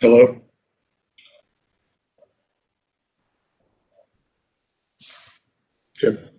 Hello? Okay.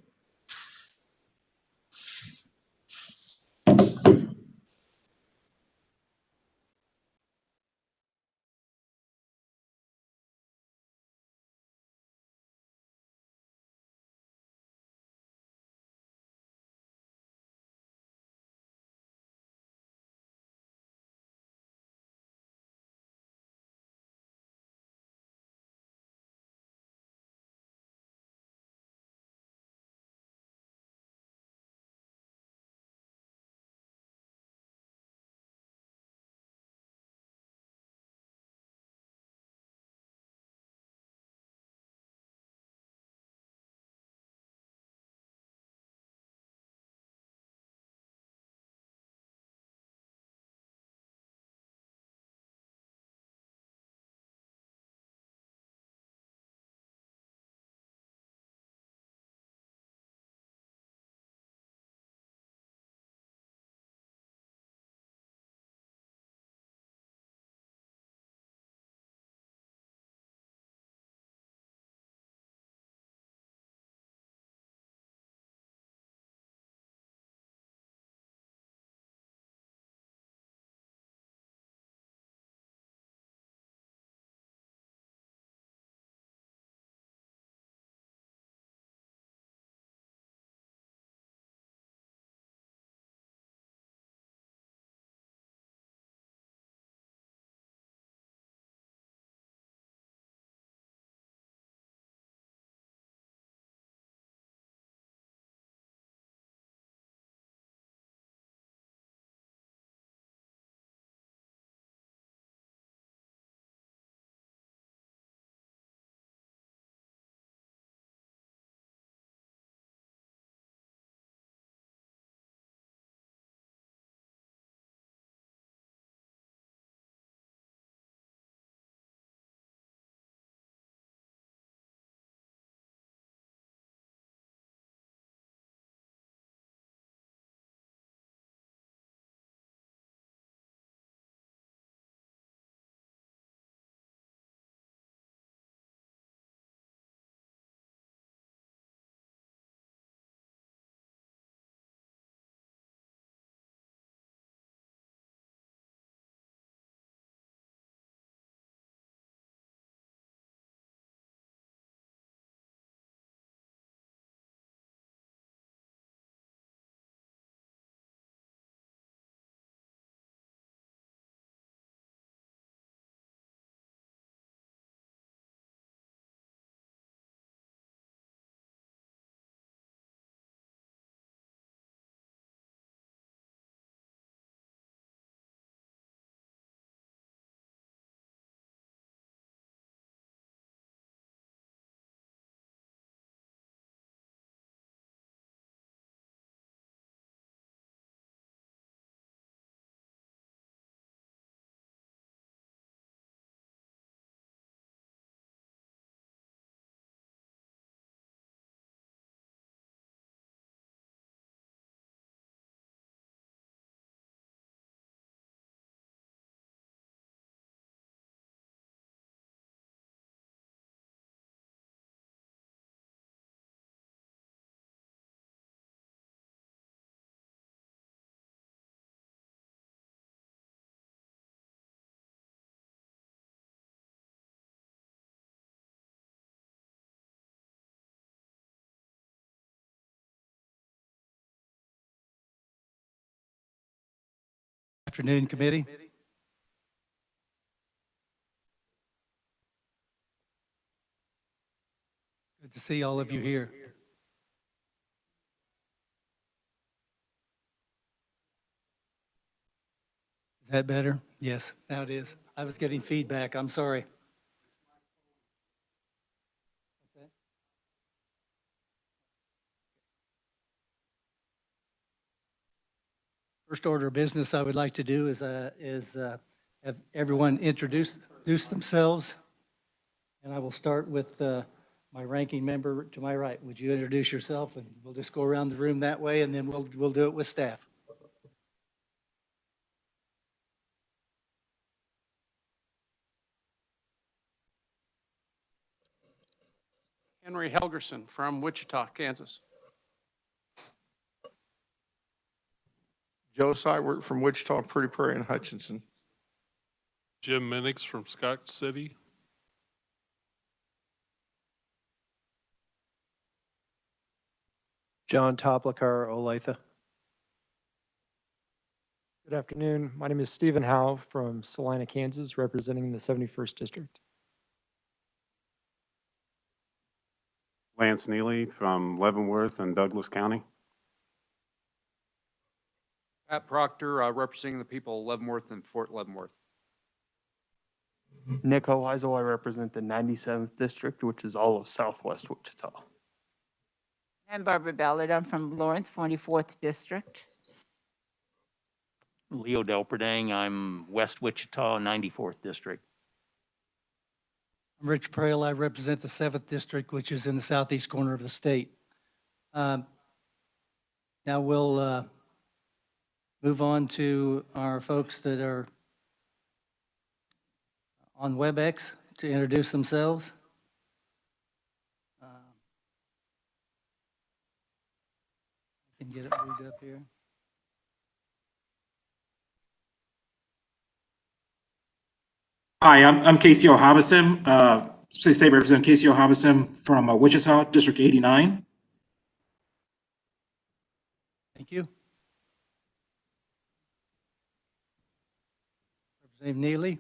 Afternoon, committee. Good to see all of you here. Is that better? Yes, now it is. I was getting feedback. I'm sorry. First order of business I would like to do is have everyone introduce themselves. And I will start with my ranking member to my right. Would you introduce yourself? And we'll just go around the room that way, and then we'll do it with staff. Henry Helgerson from Wichita, Kansas. Joe Sywert from Wichita, Pretty Prairie, and Hutchinson. Jim Minix from Scott City. John Toplicar, Olathe. Good afternoon. My name is Stephen Howe from Salina, Kansas, representing the 71st District. Lance Neely from Leavenworth and Douglas County. Pat Proctor, representing the people of Leavenworth and Fort Leavenworth. Nick Hoheisel, I represent the 97th District, which is all of Southwest Wichita. I'm Barbara Ballard. I'm from Lawrence, 44th District. Leo Delperdang. I'm West Wichita, 94th District. I'm Rich Prail. I represent the 7th District, which is in the southeast corner of the state. Now we'll move on to our folks that are on WebEx to introduce themselves. I can get it moved up here. Hi, I'm Casey O'Habison, State Representative Casey O'Habison from Wichita, District 89. Thank you. Representative Neely.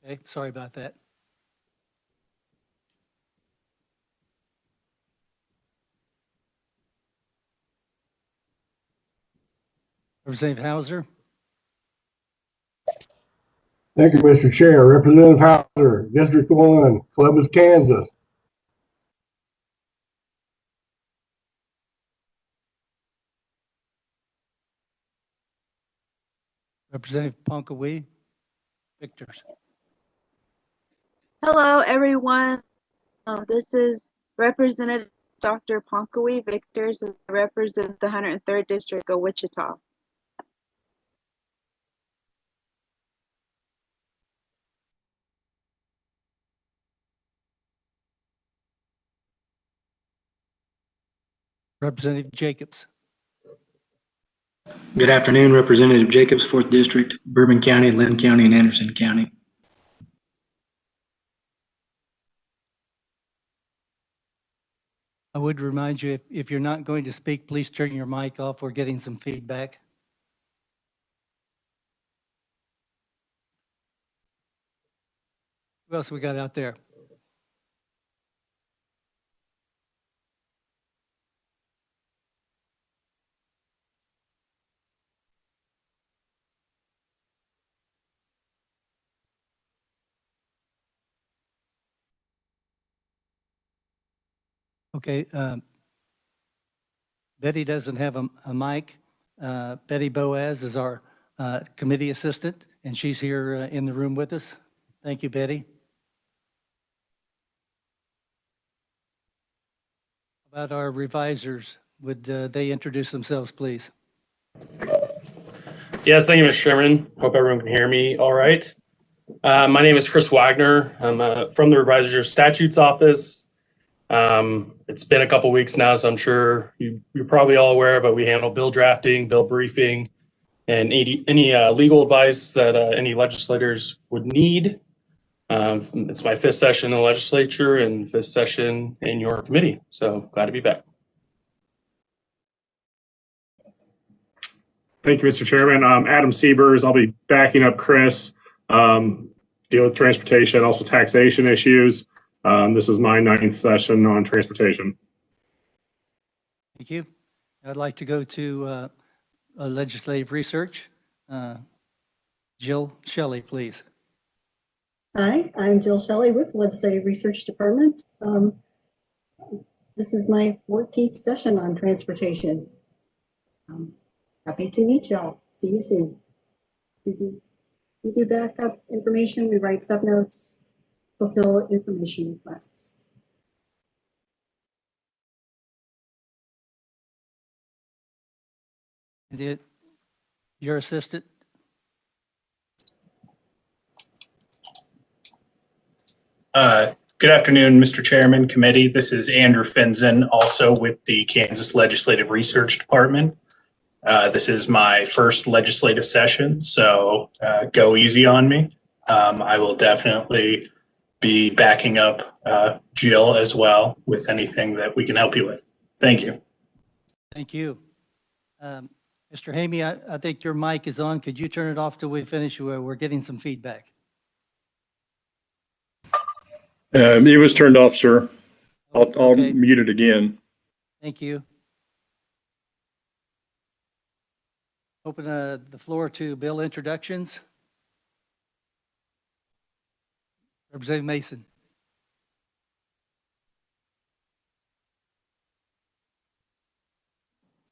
Okay, sorry about that. Representative Hauser. Thank you, Mr. Chair. Representative Hauser, District 1, Columbus, Kansas. Representative Ponkawee. Victors. Hello, everyone. This is Representative Dr. Ponkawee Victors, and I represent the 103rd District of Wichita. Representative Jacobs. Good afternoon, Representative Jacobs, 4th District, Bourbon County, Lynn County, and Anderson County. I would remind you, if you're not going to speak, please turn your mic off. We're getting some feedback. Who else we got out there? Okay, Betty doesn't have a mic. Betty Boaz is our committee assistant, and she's here in the room with us. Thank you, Betty. About our revisers, would they introduce themselves, please? Yes, thank you, Mr. Chairman. Hope everyone can hear me all right. My name is Chris Wagner. I'm from the Revisers of Statutes office. It's been a couple weeks now, so I'm sure you're probably all aware, but we handle bill drafting, bill briefing, and any legal advice that any legislators would need. It's my 5th session in the legislature and 5th session in your committee, so glad to be back. Thank you, Mr. Chairman. Adam Siebers. I'll be backing up Chris, deal with transportation, also taxation issues. This is my 9th session on transportation. Thank you. I'd like to go to legislative research. Jill Shelley, please. Hi, I'm Jill Shelley with Legislative Research Department. This is my 14th session on transportation. Happy to meet y'all. See you soon. We do backup information, we write subnotes, fulfill information requests. Your assistant? Good afternoon, Mr. Chairman, committee. This is Andrew Finzen, also with the Kansas Legislative Research Department. This is my first legislative session, so go easy on me. I will definitely be backing up Jill as well with anything that we can help you with. Thank you. Thank you. Mr. Hamey, I think your mic is on. Could you turn it off till we finish? We're getting some feedback. It was turned off, sir. I'll Okay. mute it again. Thank you. Open the floor to bill introductions. Representative Mason.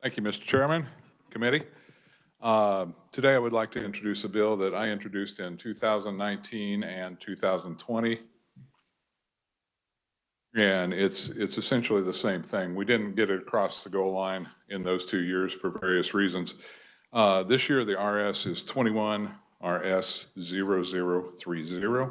Thank you, Mr. Chairman, committee. Today I would like to introduce a bill that I introduced in 2019 and 2020. And it's essentially the same thing. We didn't get it across the goal line in those 2 years for various reasons. This year the RS is 21 RS 0030,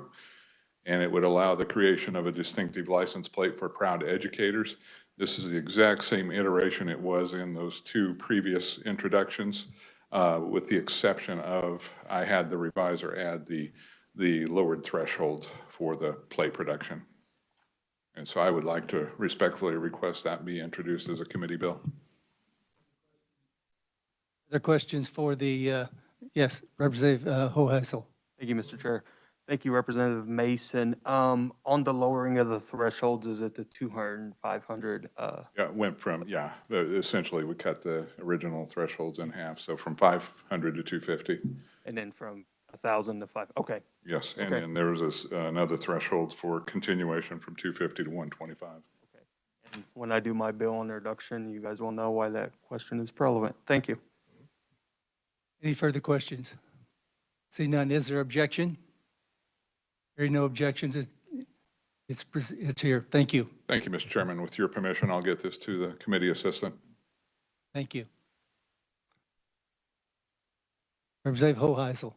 and it would allow the creation of a distinctive license plate for proud educators. This is the exact same iteration it was in those 2 previous introductions, with the exception of I had the reviser add the lowered threshold for the plate production. And so I would like to respectfully request that be introduced as a committee bill. Other questions for the, yes, Representative Hoheisel. Thank you, Mr. Chair. Thank you, Representative Mason. On the lowering of the thresholds, is it the 200 and 500? Yeah, it went from, essentially we cut the original thresholds in half. So from 500 to 250. And then from 1,000 to 5, okay. Yes, and Okay. then there was another threshold for continuation from 250 to 125. Okay. And when I do my bill introduction, you guys will know why that question is relevant. Thank you. Any further questions? See none, is there objection? Hearing no objections, it's here. Thank you. Thank you, Mr. Chairman. With your permission, I'll get this to the committee assistant. Thank you. Representative Hoheisel.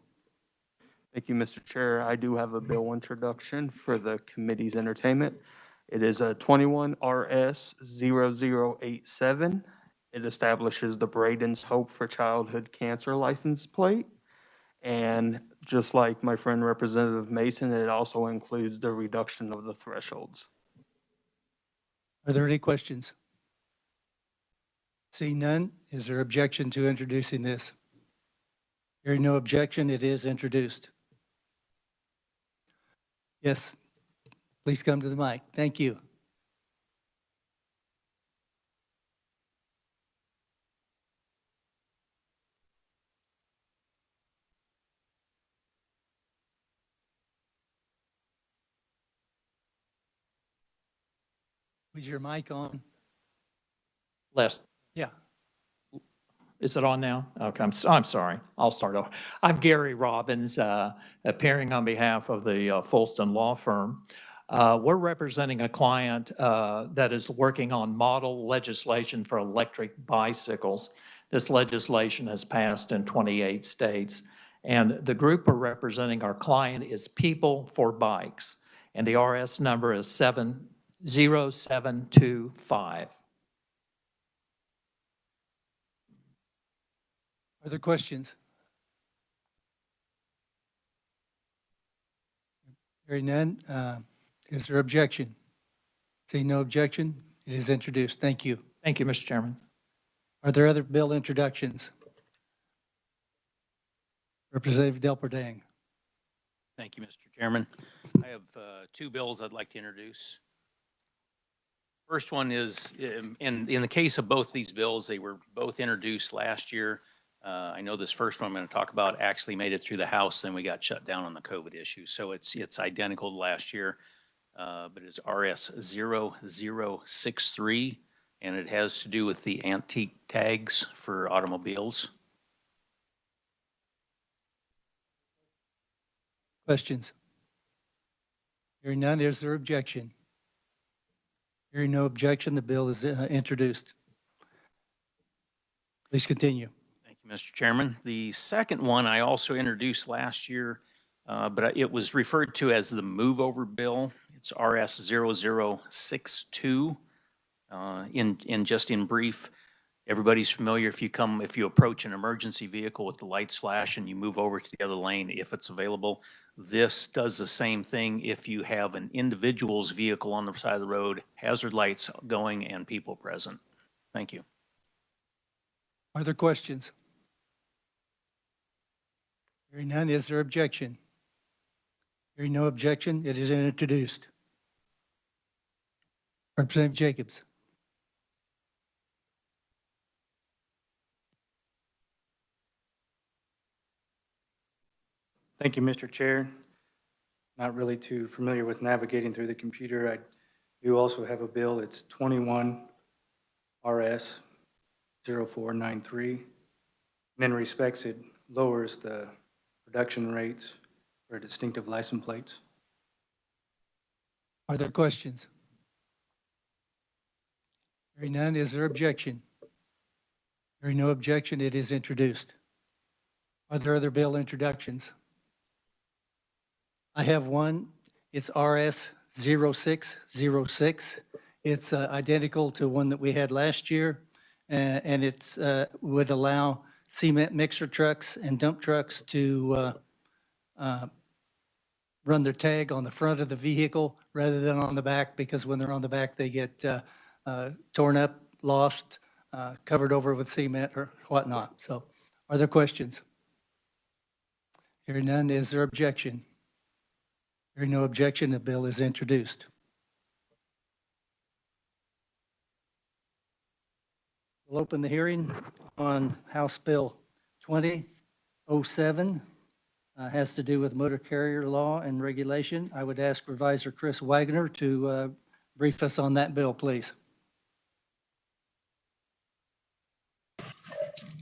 Thank you, Mr. Chair. I do have a bill introduction for the committee's entertainment. It is a 21 RS 0087. It establishes the Braden's Hope for Childhood Cancer license plate. And just like my friend Representative Mason, it also includes the reduction of the thresholds. Are there any questions? Seeing none, is there objection to introducing this? Hearing no objection, it is introduced. Yes, please come to the mic. Thank you. Was your mic on? Last. Yeah. Is it on now? Okay, I'm sorry. I'll start over. I'm Gary Robbins, appearing on behalf of the Folston Law Firm. We're representing a client that is working on model legislation for electric bicycles. This legislation has passed in 28 states. And the group we're representing, our client, is People for Bikes. And the RS number is 70725. Are there questions? Hearing none, is there objection? Seeing no objection, it is introduced. Thank you. Thank you, Mr. Chairman. Are there other bill introductions? Representative Delperdang. Thank you, Mr. Chairman. I have 2 bills I'd like to introduce. First one is, in the case of both these bills, they were both introduced last year. I know this first one I'm going to talk about actually made it through the House, then we got shut down on the COVID issue. So it's identical to last year, but it's RS 0063, and it has to do with the antique tags for automobiles. Questions? Hearing none, is there objection? Hearing no objection, the bill is introduced. Please continue. Thank you, Mr. Chairman. The second one I also introduced last year, but it was referred to as the move over bill. It's RS 0062. In brief, everybody's familiar, if you approach an emergency vehicle with the lights flash and you move over to the other lane if it's available. This does the same thing if you have an individual's vehicle on the side of the road, hazard lights going and people present. Thank you. Are there questions? Hearing none, is there objection? Hearing no objection, it is introduced. Representative Jacobs. Thank you, Mr. Chair. Not really too familiar with navigating through the computer. I do also have a bill. It's 21 RS 0493. And in respects, it lowers the production rates for distinctive license plates. Are there questions? Hearing none, is there objection? Hearing no objection, it is introduced. Are there other bill introductions? I have one. It's RS 0606. It's identical to one that we had last year, and it would allow cement mixer trucks and dump trucks to run their tag on the front of the vehicle rather than on the back, because when they're on the back, they get torn up, lost, covered over with cement or whatnot. So are there questions? Hearing none, is there objection? Hearing no objection, the bill is introduced. We'll open the hearing on House Bill 2007. Has to do with motor carrier law and regulation. I would ask Revisor Chris Wagner to brief us on that bill, please.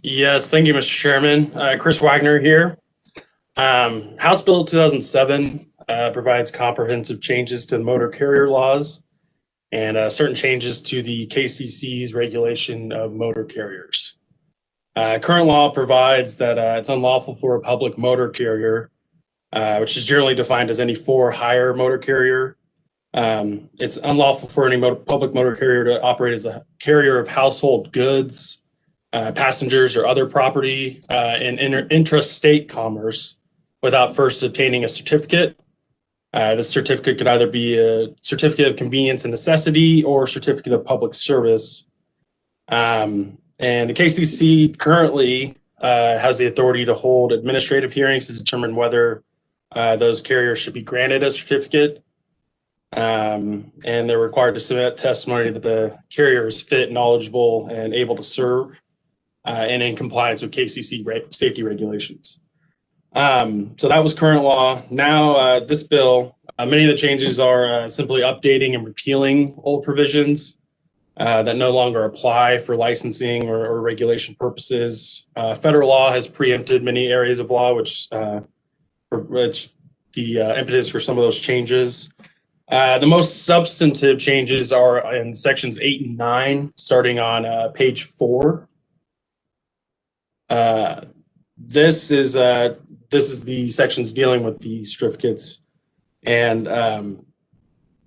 Yes, thank you, Mr. Chairman. Chris Wagner here. House Bill 2007 provides comprehensive changes to the motor carrier laws and certain changes to the KCC's regulation of motor carriers. Current law provides that it's unlawful for a public motor carrier, which is generally defined as any for-hire motor carrier. It's unlawful for any public motor carrier to operate as a carrier of household goods, passengers, or other property in intrastate commerce without first obtaining a certificate. This certificate could either be a certificate of convenience and necessity or certificate of public service. And the KCC currently has the authority to hold administrative hearings to determine whether those carriers should be granted a certificate. And they're required to submit testimony that the carrier is fit, knowledgeable, and able to serve, and in compliance with KCC safety regulations. So that was current law. Now, this bill, many of the changes are simply updating and repealing old provisions that no longer apply for licensing or regulation purposes. Federal law has preempted many areas of law, which it's the impetus for some of those changes. The most substantive changes are in sections 8 and 9, starting on page 4. This is the sections dealing with the certificates, and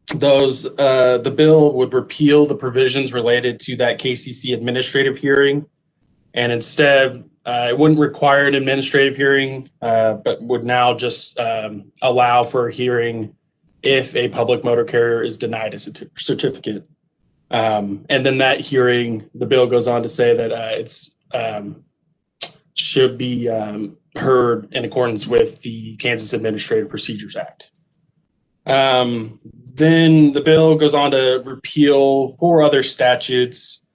the bill would repeal the provisions related to that KCC administrative hearing, and instead it wouldn't require an administrative hearing, but would now just allow for a hearing if a public motor carrier is denied a certificate. And then that hearing, the bill goes on to say that it's should be heard in accordance with the Kansas Administrative Procedures Act. Then the bill goes on to repeal 4 other statutes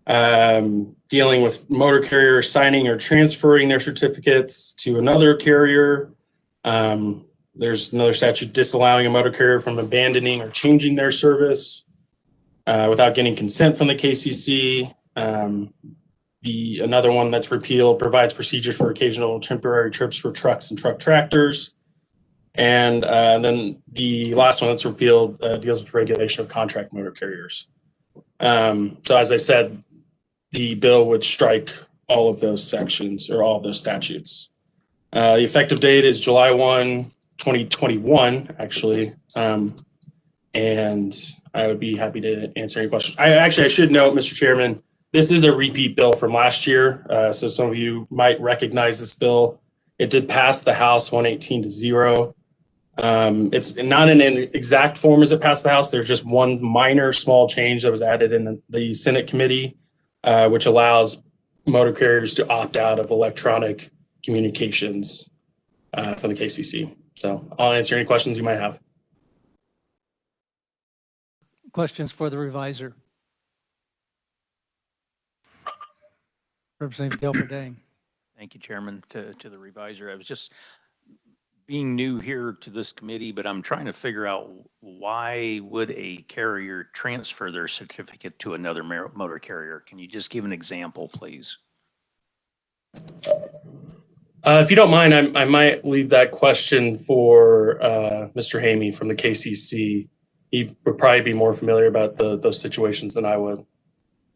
dealing with motor carriers signing or transferring their certificates to another carrier. There's another statute disallowing a motor carrier from abandoning or changing their service without getting consent from the KCC. Another one that's repealed provides procedures for occasional temporary trips for trucks and truck tractors. And then the last one that's repealed deals with regulation of contract motor carriers. So as I said, the bill would strike all of those sections or all of those statutes. The effective date is July 1, 2021, actually. and I would be happy to answer any questions. I should note, Mr. Chairman, this is a repeat bill from last year, so some of you might recognize this bill. It did pass the House 118-0. It's not in an exact form as it passed the House. There's just one minor small change that was added in the Senate committee, which allows motor carriers to opt out of electronic communications from the KCC. So I'll answer any questions you might have. Questions for the reviser? Representative Delper Dang. Thank you, Chairman. To the reviser, I was just being new here to this committee, but I'm trying to figure out why would a carrier transfer their certificate to another motor carrier? Can you just give an example, please? If you don't mind, I might leave that question for Mr. Hamey from the KCC. He would probably be more familiar about those situations than I would.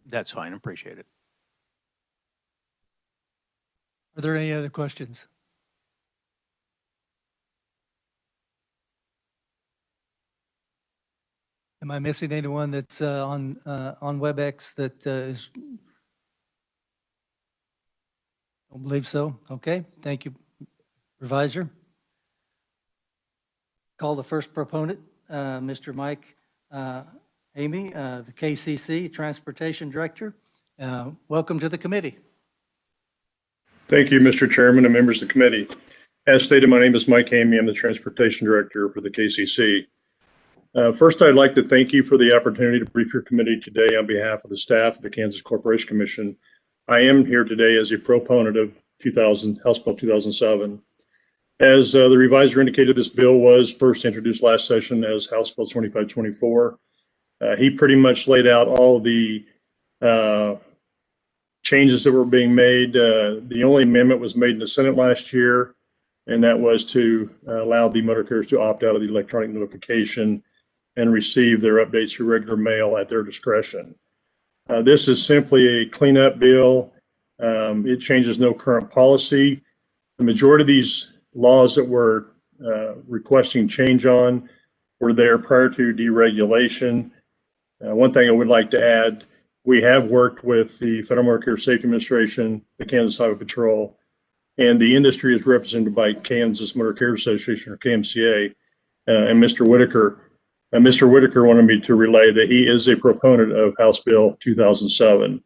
That's fine. Appreciate it. Are there any other questions? Am I missing anyone that's on WebEx that is? Don't believe so. Okay, thank you, reviser. Call the first proponent, Mr. Mike Hamey, the KCC Transportation Director. Welcome to the committee. Thank you, Mr. Chairman and members of the committee. As stated, my name is Mike Hamey. I'm the Transportation Director for the KCC. First, I'd like to thank you for the opportunity to brief your committee today on behalf of the staff of the Kansas Corporation Commission. I am here today as a proponent of House Bill 2007. As the reviser indicated, this bill was first introduced last session as House Bill 2524. He pretty much laid out all the changes that were being made. The only amendment was made in the Senate last year, and that was to allow the motor carriers to opt out of the electronic notification and receive their updates through regular mail at their discretion. This is simply a cleanup bill. It changes no current policy. The majority of these laws that we're requesting change on were there prior to deregulation. One thing I would like to add, we have worked with the Federal Motor Carrier Safety Administration, the Kansas Highway Patrol, and the industry is represented by Kansas Motor Carrier Association, or KMCA, and Mr. Whitaker. Mr. Whitaker wanted me to relay that he is a proponent of House Bill 2007.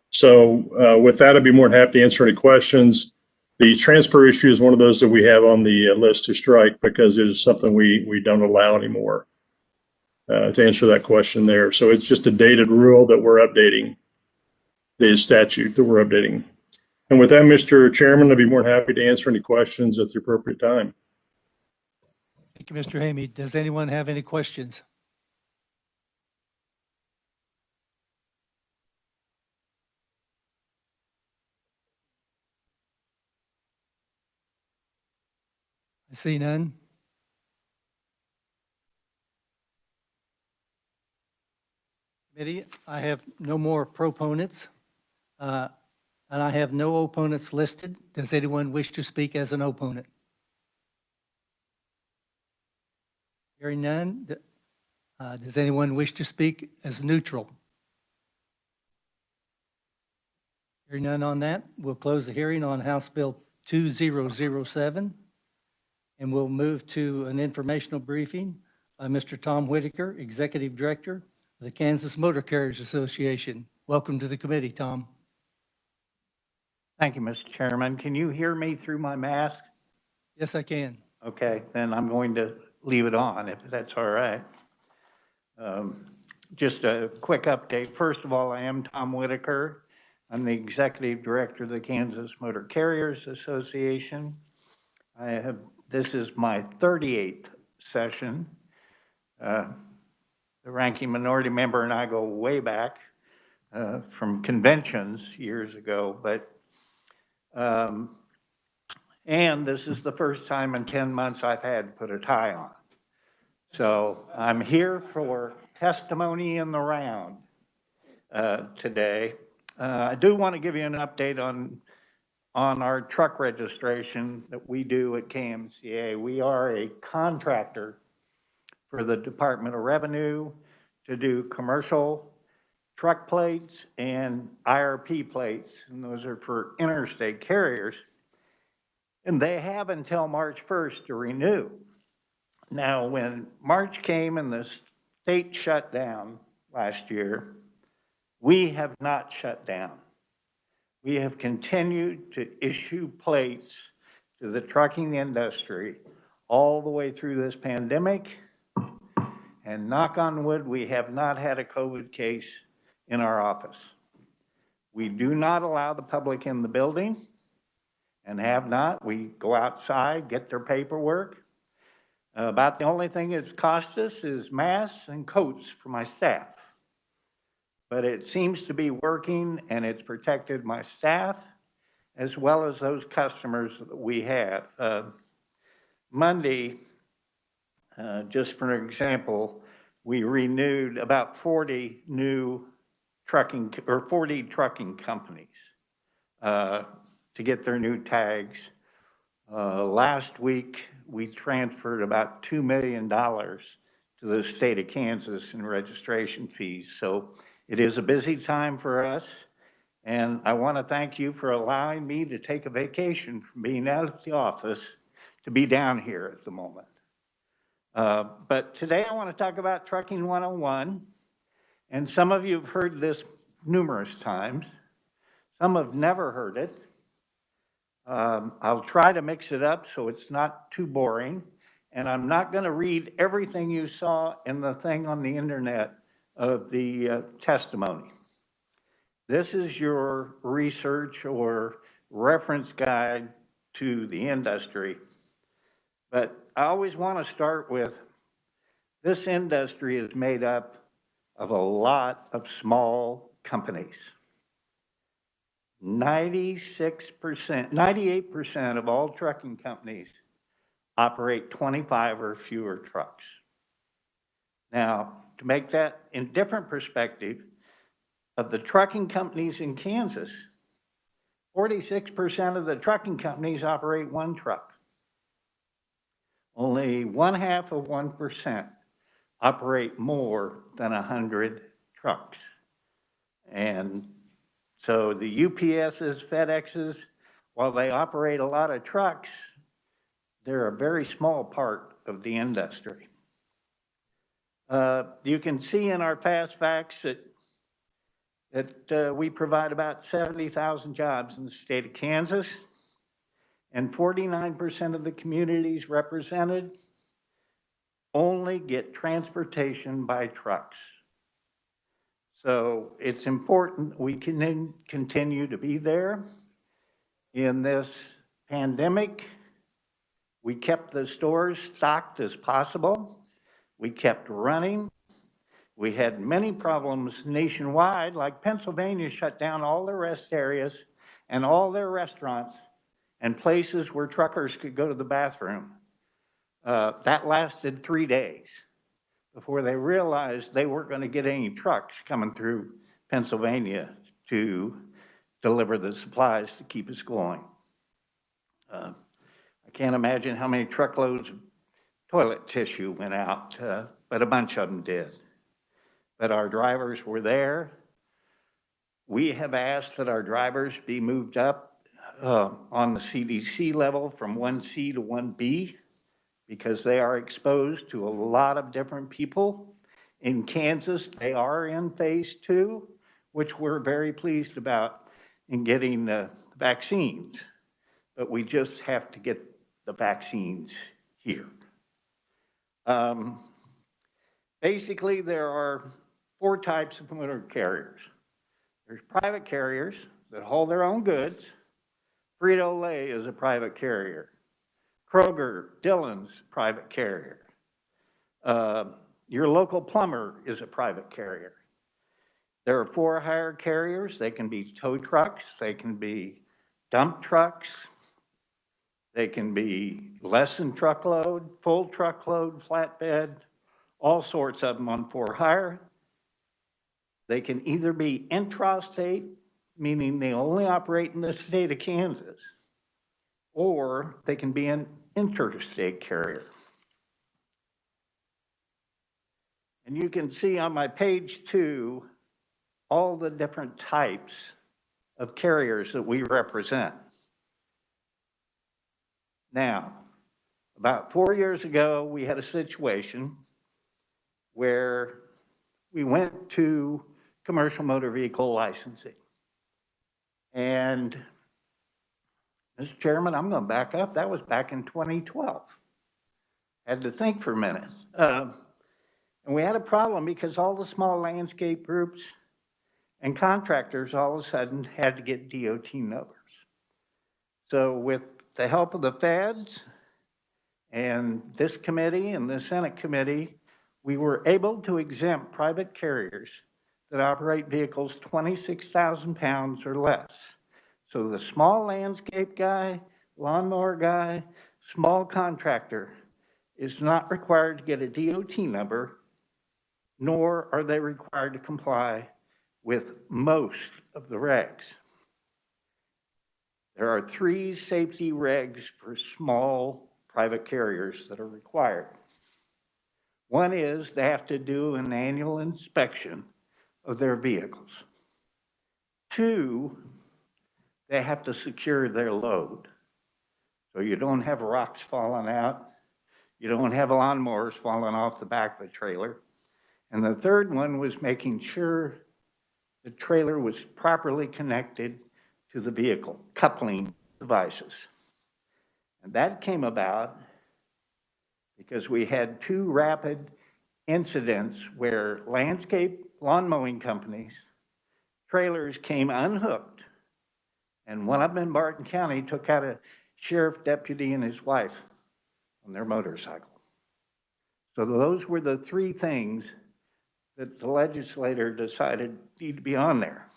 So with that, I'd be more than happy to answer any questions. The transfer issue is one of those that we have on the list to strike because it is something we don't allow anymore, to answer that question there. So it's just a dated rule that we're updating, the statute that we're updating. And with that, Mr. Chairman, I'd be more than happy to answer any questions at the appropriate time. Thank you, Mr. Hamey. Does anyone have any questions? I see none. Committee, I have no more proponents, and I have no opponents listed. Does anyone wish to speak as an opponent? Hearing none, does anyone wish to speak as neutral? Hearing none on that, we'll close the hearing on House Bill 2007, and we'll move to an informational briefing by Mr. Tom Whitaker, Executive Director of the Kansas Motor Carriers Association. Welcome to the committee, Tom. Thank you, Mr. Chairman. Can you hear me through my mask? Yes, I can. Okay, then I'm going to leave it on if that's all right. Just a quick update. First of all, I am Tom Whitaker. I'm the Executive Director of the Kansas Motor Carriers Association. This is my 38th session. The ranking minority member and I go way back from conventions years ago, but and this is the first time in 10 months I've had to put a tie on. So I'm here for testimony in the round today. I do want to give you an update on our truck registration that we do at KMCA. We are a contractor for the Department of Revenue to do commercial truck plates and IRP plates, and those are for interstate carriers. And they have until March 1st to renew. Now, when March came and the state shut down last year, we have not shut down. We have continued to issue plates to the trucking industry all the way through this pandemic. And knock on wood, we have not had a COVID case in our office. We do not allow the public in the building and have not. We go outside, get their paperwork. About the only thing it's cost us is masks and coats for my staff. But it seems to be working, and it's protected my staff as well as those customers that we have. Monday, just for an example, we renewed about 40 new trucking companies to get their new tags. Last week, we transferred about $2 million to the state of Kansas in registration fees. So it is a busy time for us. And I want to thank you for allowing me to take a vacation from being out of the office to be down here at the moment. But today I want to talk about Trucking 101. And some of you have heard this numerous times. Some have never heard it. I'll try to mix it up so it's not too boring. And I'm not going to read everything you saw in the thing on the internet of the testimony. This is your research or reference guide to the industry. But I always want to start with, this industry is made up of a lot of small companies. 98% of all trucking companies operate 25 or fewer trucks. Now, to make that in different perspective, of the trucking companies in Kansas, 46% of the trucking companies operate one truck. Only 0.5% operate more than 100 trucks. And so the UPSs, FedExes, while they operate a lot of trucks, they're a very small part of the industry. You can see in our fast facts that we provide about 70,000 jobs in the state of Kansas, and 49% of the communities represented only get transportation by trucks. So it's important we can continue to be there. In this pandemic, we kept the stores stocked as possible. We kept running. We had many problems nationwide, like Pennsylvania shut down all their rest areas and all their restaurants and places where truckers could go to the bathroom. That lasted 3 days before they realized they weren't going to get any trucks coming through Pennsylvania to deliver the supplies to keep us going. I can't imagine how many truckloads of toilet tissue went out, but a bunch of them did. But our drivers were there. We have asked that our drivers be moved up on the CDC level from 1C to 1B because they are exposed to a lot of different people. In Kansas, they are in phase 2, which we're very pleased about in getting the vaccines. But we just have to get the vaccines here. Basically, there are 4 types of motor carriers. There's private carriers that haul their own goods. Frito-Lay is a private carrier. Kroger, Dillon's private carrier. Your local plumber is a private carrier. There are for-hire carriers. They can be tow trucks. They can be dump trucks. They can be less than truckload, full truckload, flatbed, all sorts of them on for-hire. They can either be intrastate, meaning they only operate in the state of Kansas, or they can be an interstate carrier. And you can see on my page 2, all the different types of carriers that we represent. Now, about 4 years ago, we had a situation where we went to commercial motor vehicle licensing. And Mr. Chairman, I'm going to back up. That was back in 2012. Had to think for a minute. And we had a problem because all the small landscape groups and contractors all of a sudden had to get DOT numbers. So with the help of the feds and this committee and the Senate committee, we were able to exempt private carriers that operate vehicles 26,000 pounds or less. So the small landscape guy, lawnmower guy, small contractor is not required to get a DOT number, nor are they required to comply with most of the regs. There are 3 safety regs for small private carriers that are required. One is they have to do an annual inspection of their vehicles. 2, they have to secure their load. So you don't have rocks falling out. You don't have lawnmowers falling off the back of the trailer. And the third one was making sure the trailer was properly connected to the vehicle, coupling devices. And that came about because we had 2 rapid incidents where landscape lawn mowing companies, trailers came unhooked, and one of them in Barton County took out a sheriff deputy and his wife on their motorcycle. So those were the 3 things that the legislator decided need to be on there.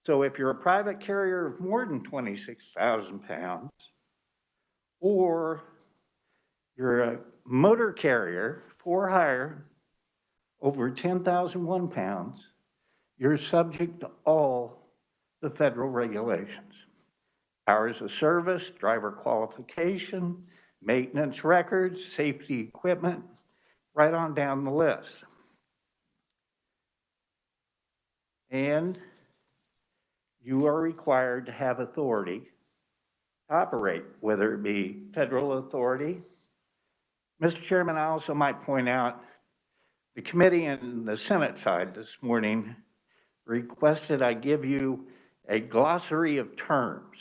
So if you're a private carrier of more than 26,000 pounds, or you're a motor carrier for hire over 10,001 pounds, you're subject to all the federal regulations. Hours of service, driver qualification, maintenance records, safety equipment, right on down the list. And you are required to have authority to operate, whether it be federal authority. Mr. Chairman, I also might point out the committee and the Senate side this morning requested I give you a glossary of terms.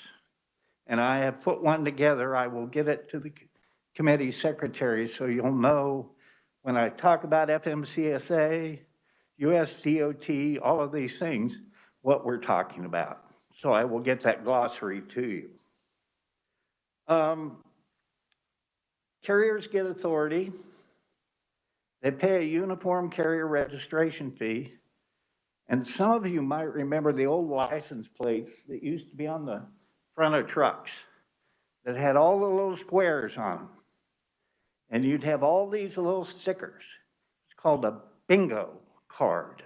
And I have put one together. I will get it to the committee secretary so you'll know when I talk about FMCSA, USDOT, all of these things, what we're talking about. So I will get that glossary to you. Carriers get authority. They pay a uniform carrier registration fee. And some of you might remember the old license plates that used to be on the front of trucks that had all the little squares on them. And you'd have all these little stickers. It's called a bingo card.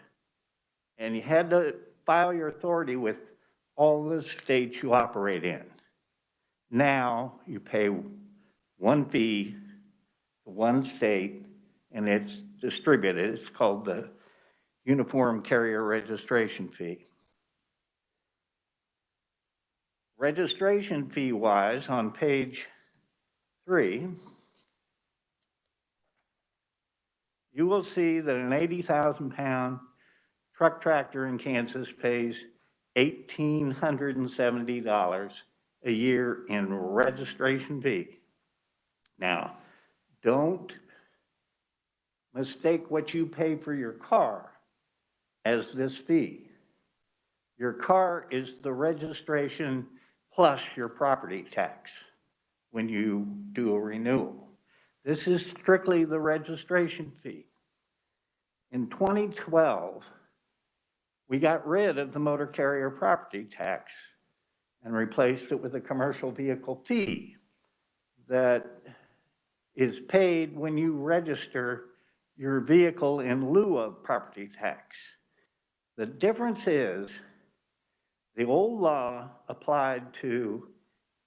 And you had to file your authority with all the states you operate in. Now you pay one fee to one state and it's distributed. It's called the Uniform Carrier Registration Fee. Registration fee wise, on page 3, you will see that an 80,000 pound truck tractor in Kansas pays $1,870 a year in registration fee. Now, don't mistake what you pay for your car as this fee. Your car is the registration plus your property tax when you do a renewal. This is strictly the registration fee. In 2012, we got rid of the motor carrier property tax and replaced it with a commercial vehicle fee that is paid when you register your vehicle in lieu of property tax. The difference is the old law applied to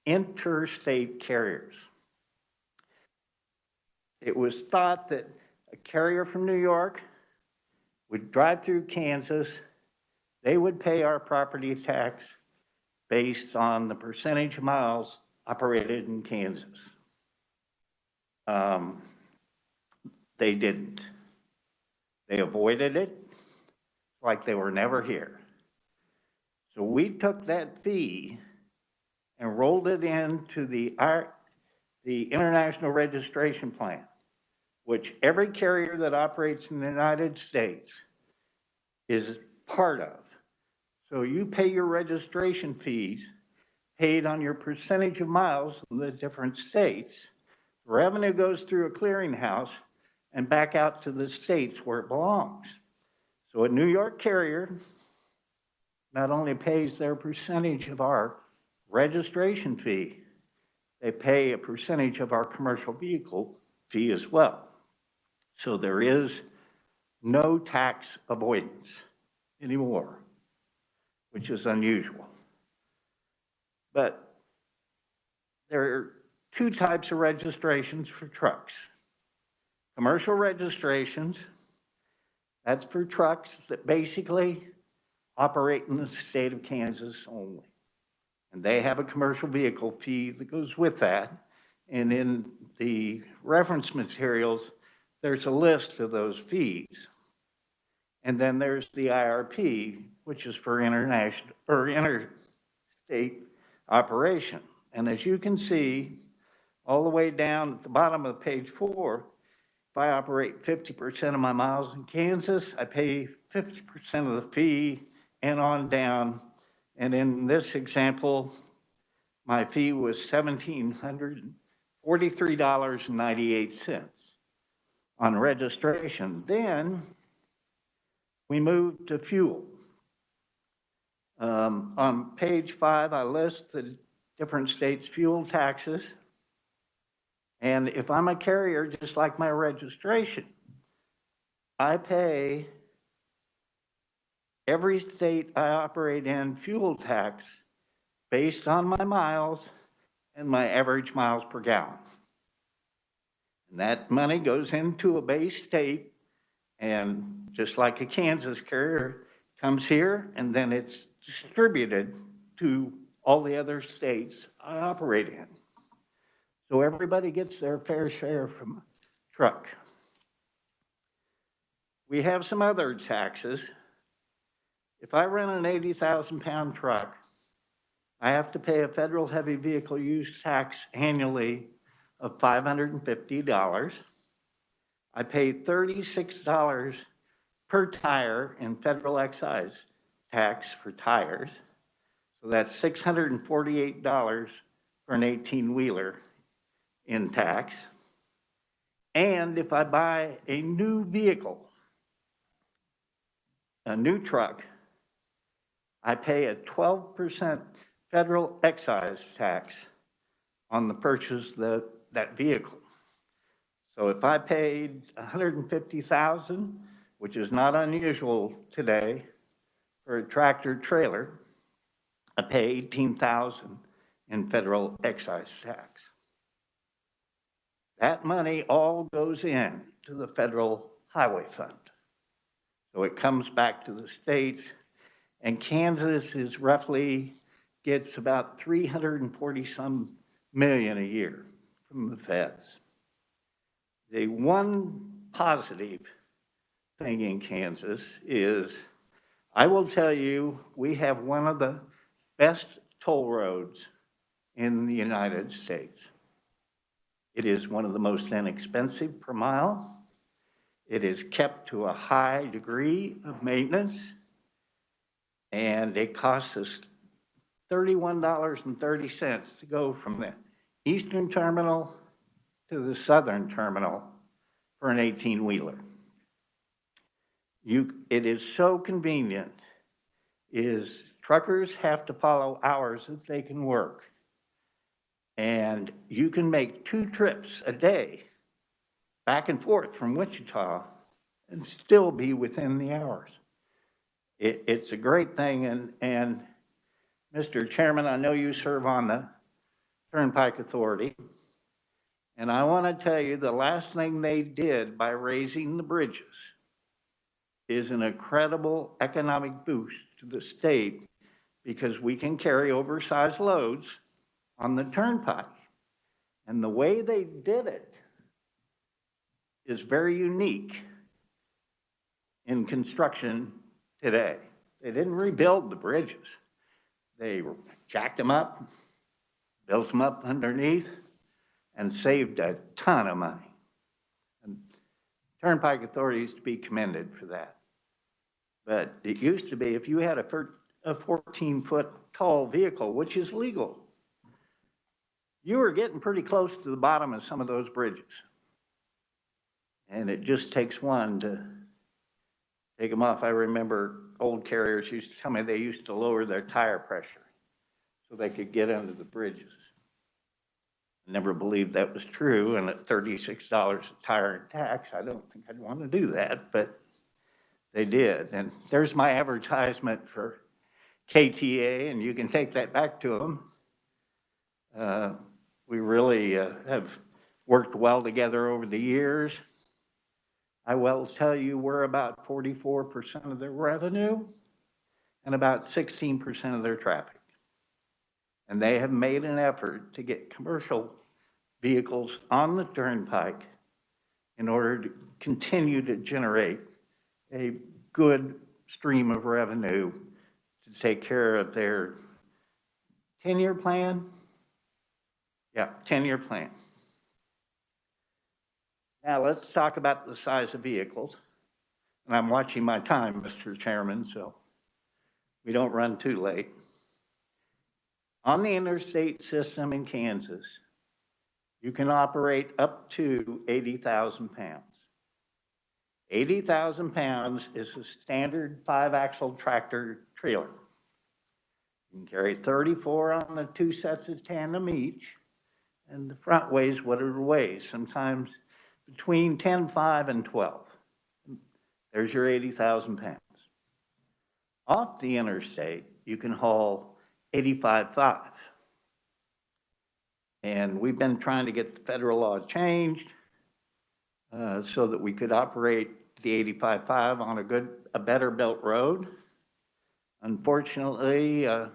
interstate carriers. It was thought that a carrier from New York would drive through Kansas. They would pay our property tax based on the percentage of miles operated in Kansas. They didn't. They avoided it like they were never here. So we took that fee and rolled it into the international registration plan, which every carrier that operates in the United States is part of. So you pay your registration fees paid on your percentage of miles in the different states. Revenue goes through a clearinghouse and back out to the states where it belongs. So a New York carrier not only pays their percentage of our registration fee, they pay a percentage of our commercial vehicle fee as well. So there is no tax avoidance anymore, which is unusual. But there are two types of registrations for trucks. Commercial registrations, that's for trucks that basically operate in the state of Kansas only. And they have a commercial vehicle fee that goes with that. And in the reference materials, there's a list of those fees. And then there's the IRP, which is for international or interstate operation. And as you can see, all the way down at the bottom of page 4, if I operate 50% of my miles in Kansas, I pay 50% of the fee and on down. And in this example, my fee was $1,743.98 on registration. Then we moved to fuel. On page 5, I list the different states' fuel taxes. And if I'm a carrier, just like my registration, I pay every state I operate in fuel tax based on my miles and my average miles per gallon. And that money goes into a base state, and just like a Kansas carrier, comes here and then it's distributed to all the other states I operate in. So everybody gets their fair share from a truck. We have some other taxes. If I run an 80,000-pound truck, I have to pay a federal heavy vehicle use tax annually of $550. I pay $36 per tire in federal excise tax for tires. So that's $648 for an 18-wheeler in tax. And if I buy a new vehicle, a new truck, I pay a 12% federal excise tax on the purchase of that vehicle. So if I paid $150,000, which is not unusual today for a tractor trailer, I pay $18,000 in federal excise tax. That money all goes in to the federal highway fund. So it comes back to the states, and Kansas is roughly gets about 340 some million a year from the feds. The one positive thing in Kansas is, I will tell you, we have one of the best toll roads in the United States. It is one of the most inexpensive per mile. It is kept to a high degree of maintenance, and it costs us $31.30 to go from the eastern terminal to the southern terminal for an 18-wheeler. It is so convenient. Truckers have to follow hours that they can work. And you can make 2 trips a day back and forth from Wichita and still be within the hours. It's a great thing. And Mr. Chairman, I know you serve on the Turnpike Authority. And I want to tell you, the last thing they did by raising the bridges is an incredible economic boost to the state because we can carry oversized loads on the turnpike. And the way they did it is very unique in construction today. They didn't rebuild the bridges. They jacked them up, built them up underneath, and saved a ton of money. And Turnpike Authority is to be commended for that. But it used to be if you had a 14-foot tall vehicle, which is legal, you were getting pretty close to the bottom of some of those bridges. And it just takes one to take them off. I remember old carriers used to tell me they used to lower their tire pressure so they could get under the bridges. I never believed that was true, and at $36 a tire and tax, I don't think I'd want to do that, but they did. And there's my advertisement for KTA, and you can take that back to them. We really have worked well together over the years. I will tell you we're about 44% of their revenue and about 16% of their traffic. And they have made an effort to get commercial vehicles on the turnpike in order to continue to generate a good stream of revenue to take care of their 10-year plan. Yeah, 10-year plan. Now let's talk about the size of vehicles. And I'm watching my time, Mr. Chairman, so we don't run too late. On the interstate system in Kansas, you can operate up to 80,000 pounds. 80,000 pounds is a standard 5-axle tractor trailer. You can carry 34 on the 2 sets of tandem each, and the front weighs what it weighs, sometimes between 10.5 and 12. There's your 80,000 pounds. Off the interstate, you can haul 85.5. And we've been trying to get the federal law changed so that we could operate the 85.5 on a better built road. Unfortunately, the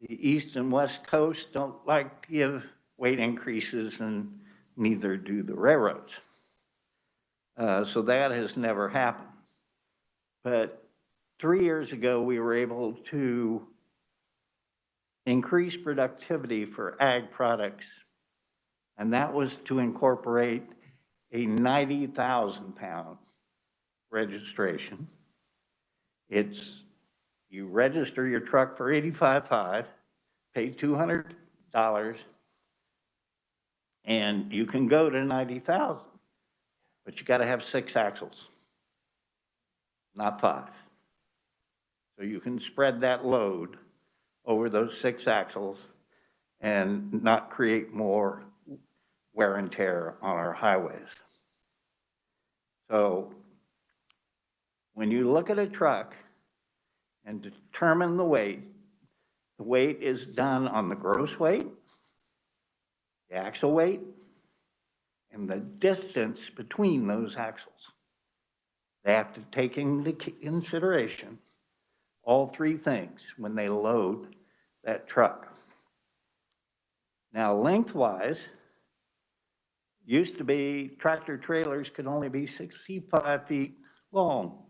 East and West Coast don't like to give weight increases, and neither do the railroads. So that has never happened. But 3 years ago, we were able to increase productivity for ag products, and that was to incorporate a 90,000 pound registration. It's, you register your truck for 85.5, pay $200, and you can go to 90,000, but you got to have 6 axles, not 5. So you can spread that load over those 6 axles and not create more wear and tear on our highways. So when you look at a truck and determine the weight is done on the gross weight, the axle weight, and the distance between those axles. They have to take into consideration all 3 things when they load that truck. Now, lengthwise, used to be tractor trailers could only be 65 feet long.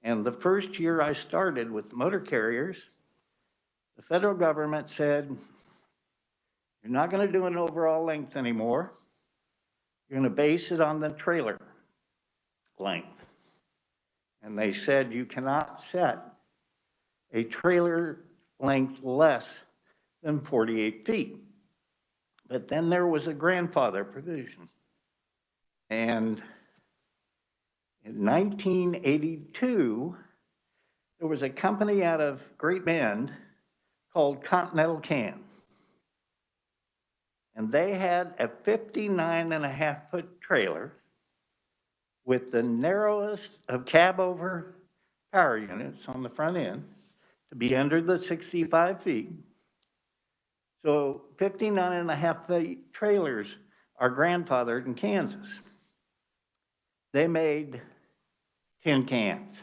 And the first year I started with motor carriers, the federal government said, you're not going to do an overall length anymore. You're going to base it on the trailer length. And they said you cannot set a trailer length less than 48 feet. But then there was a grandfather provision. And in 1982, there was a company out of Great Bend called Continental Can. And they had a 59.5-foot trailer with the narrowest of cab over power units on the front end to be under the 65 feet. So 59.5 trailers are grandfathered in Kansas. They made tin cans.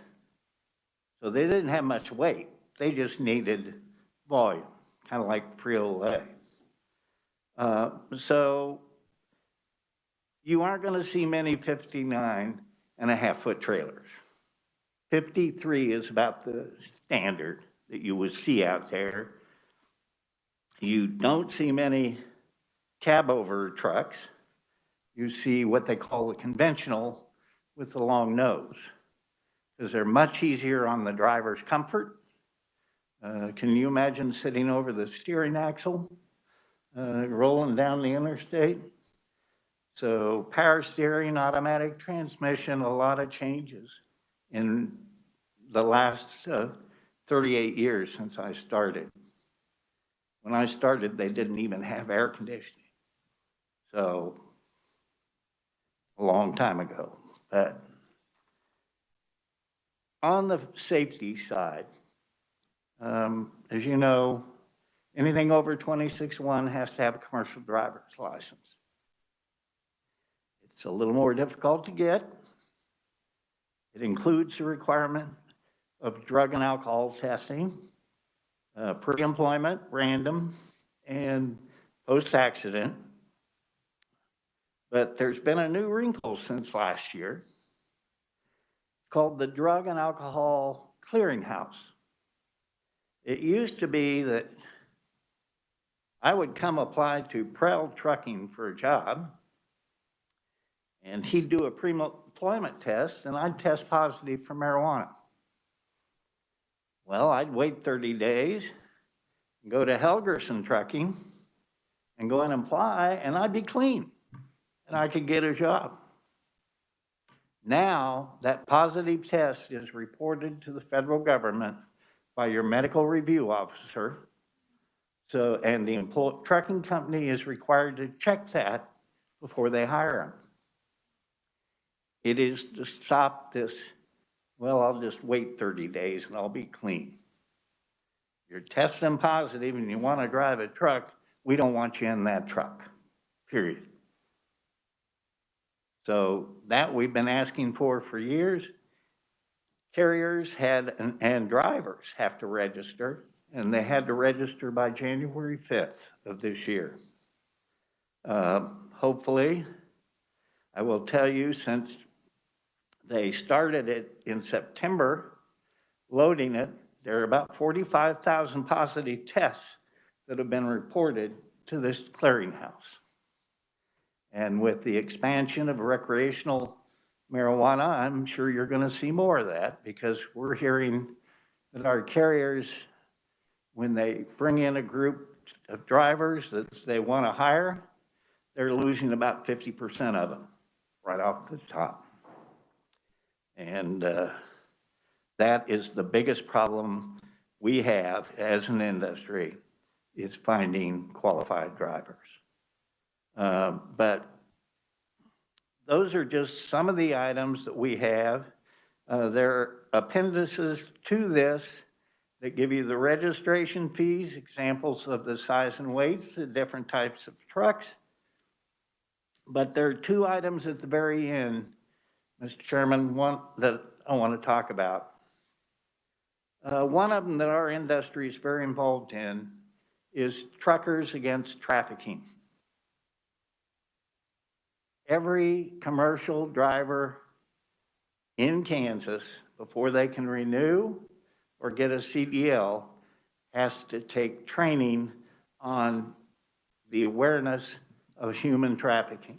So they didn't have much weight. They just needed volume, kind of like Frito-Lay. So you aren't going to see many 59.5-foot trailers. 53 is about the standard that you would see out there. You don't see many cab-over trucks. You see what they call the conventional with the long nose, because they're much easier on the driver's comfort. Can you imagine sitting over the steering axle, rolling down the interstate? So power steering, automatic transmission, a lot of changes in the last 38 years since I started. When I started, they didn't even have air conditioning. So a long time ago. But on the safety side, as you know, anything over 26.1 has to have a commercial driver's license. It's a little more difficult to get. It includes the requirement of drug and alcohol testing, pre-employment, random, and post-accident. But there's been a new wrinkle since last year called the Drug and Alcohol Clearinghouse. It used to be that I would come apply to Prel Trucking for a job, and he'd do a pre-employment test, and I'd test positive for marijuana. Well, I'd wait 30 days, go to Helgerson Trucking, and go and apply, and I'd be clean, and I could get a job. Now, that positive test is reported to the federal government by your medical review officer. So, and the trucking company is required to check that before they hire them. It is to stop this, well, I'll just wait 30 days and I'll be clean. You're testing positive and you want to drive a truck, we don't want you in that truck, period. So that we've been asking for years. Carriers and drivers have to register, and they had to register by January 5th of this year. Hopefully, I will tell you, since they started it in September, loading it, there are about 45,000 positive tests that have been reported to this clearinghouse. And with the expansion of recreational marijuana, I'm sure you're going to see more of that, because we're hearing that our carriers, when they bring in a group of drivers that they want to hire, they're losing about 50% of them right off the top. And that is the biggest problem we have as an industry, is finding qualified drivers. But those are just some of the items that we have. There are appendices to this that give you the registration fees, examples of the size and weights, the different types of trucks. But there are two items at the very end, Mr. Chairman, one that I want to talk about. One of them that our industry is very involved in is Truckers Against Trafficking. Every commercial driver in Kansas, before they can renew or get a CDL, has to take training on the awareness of human trafficking.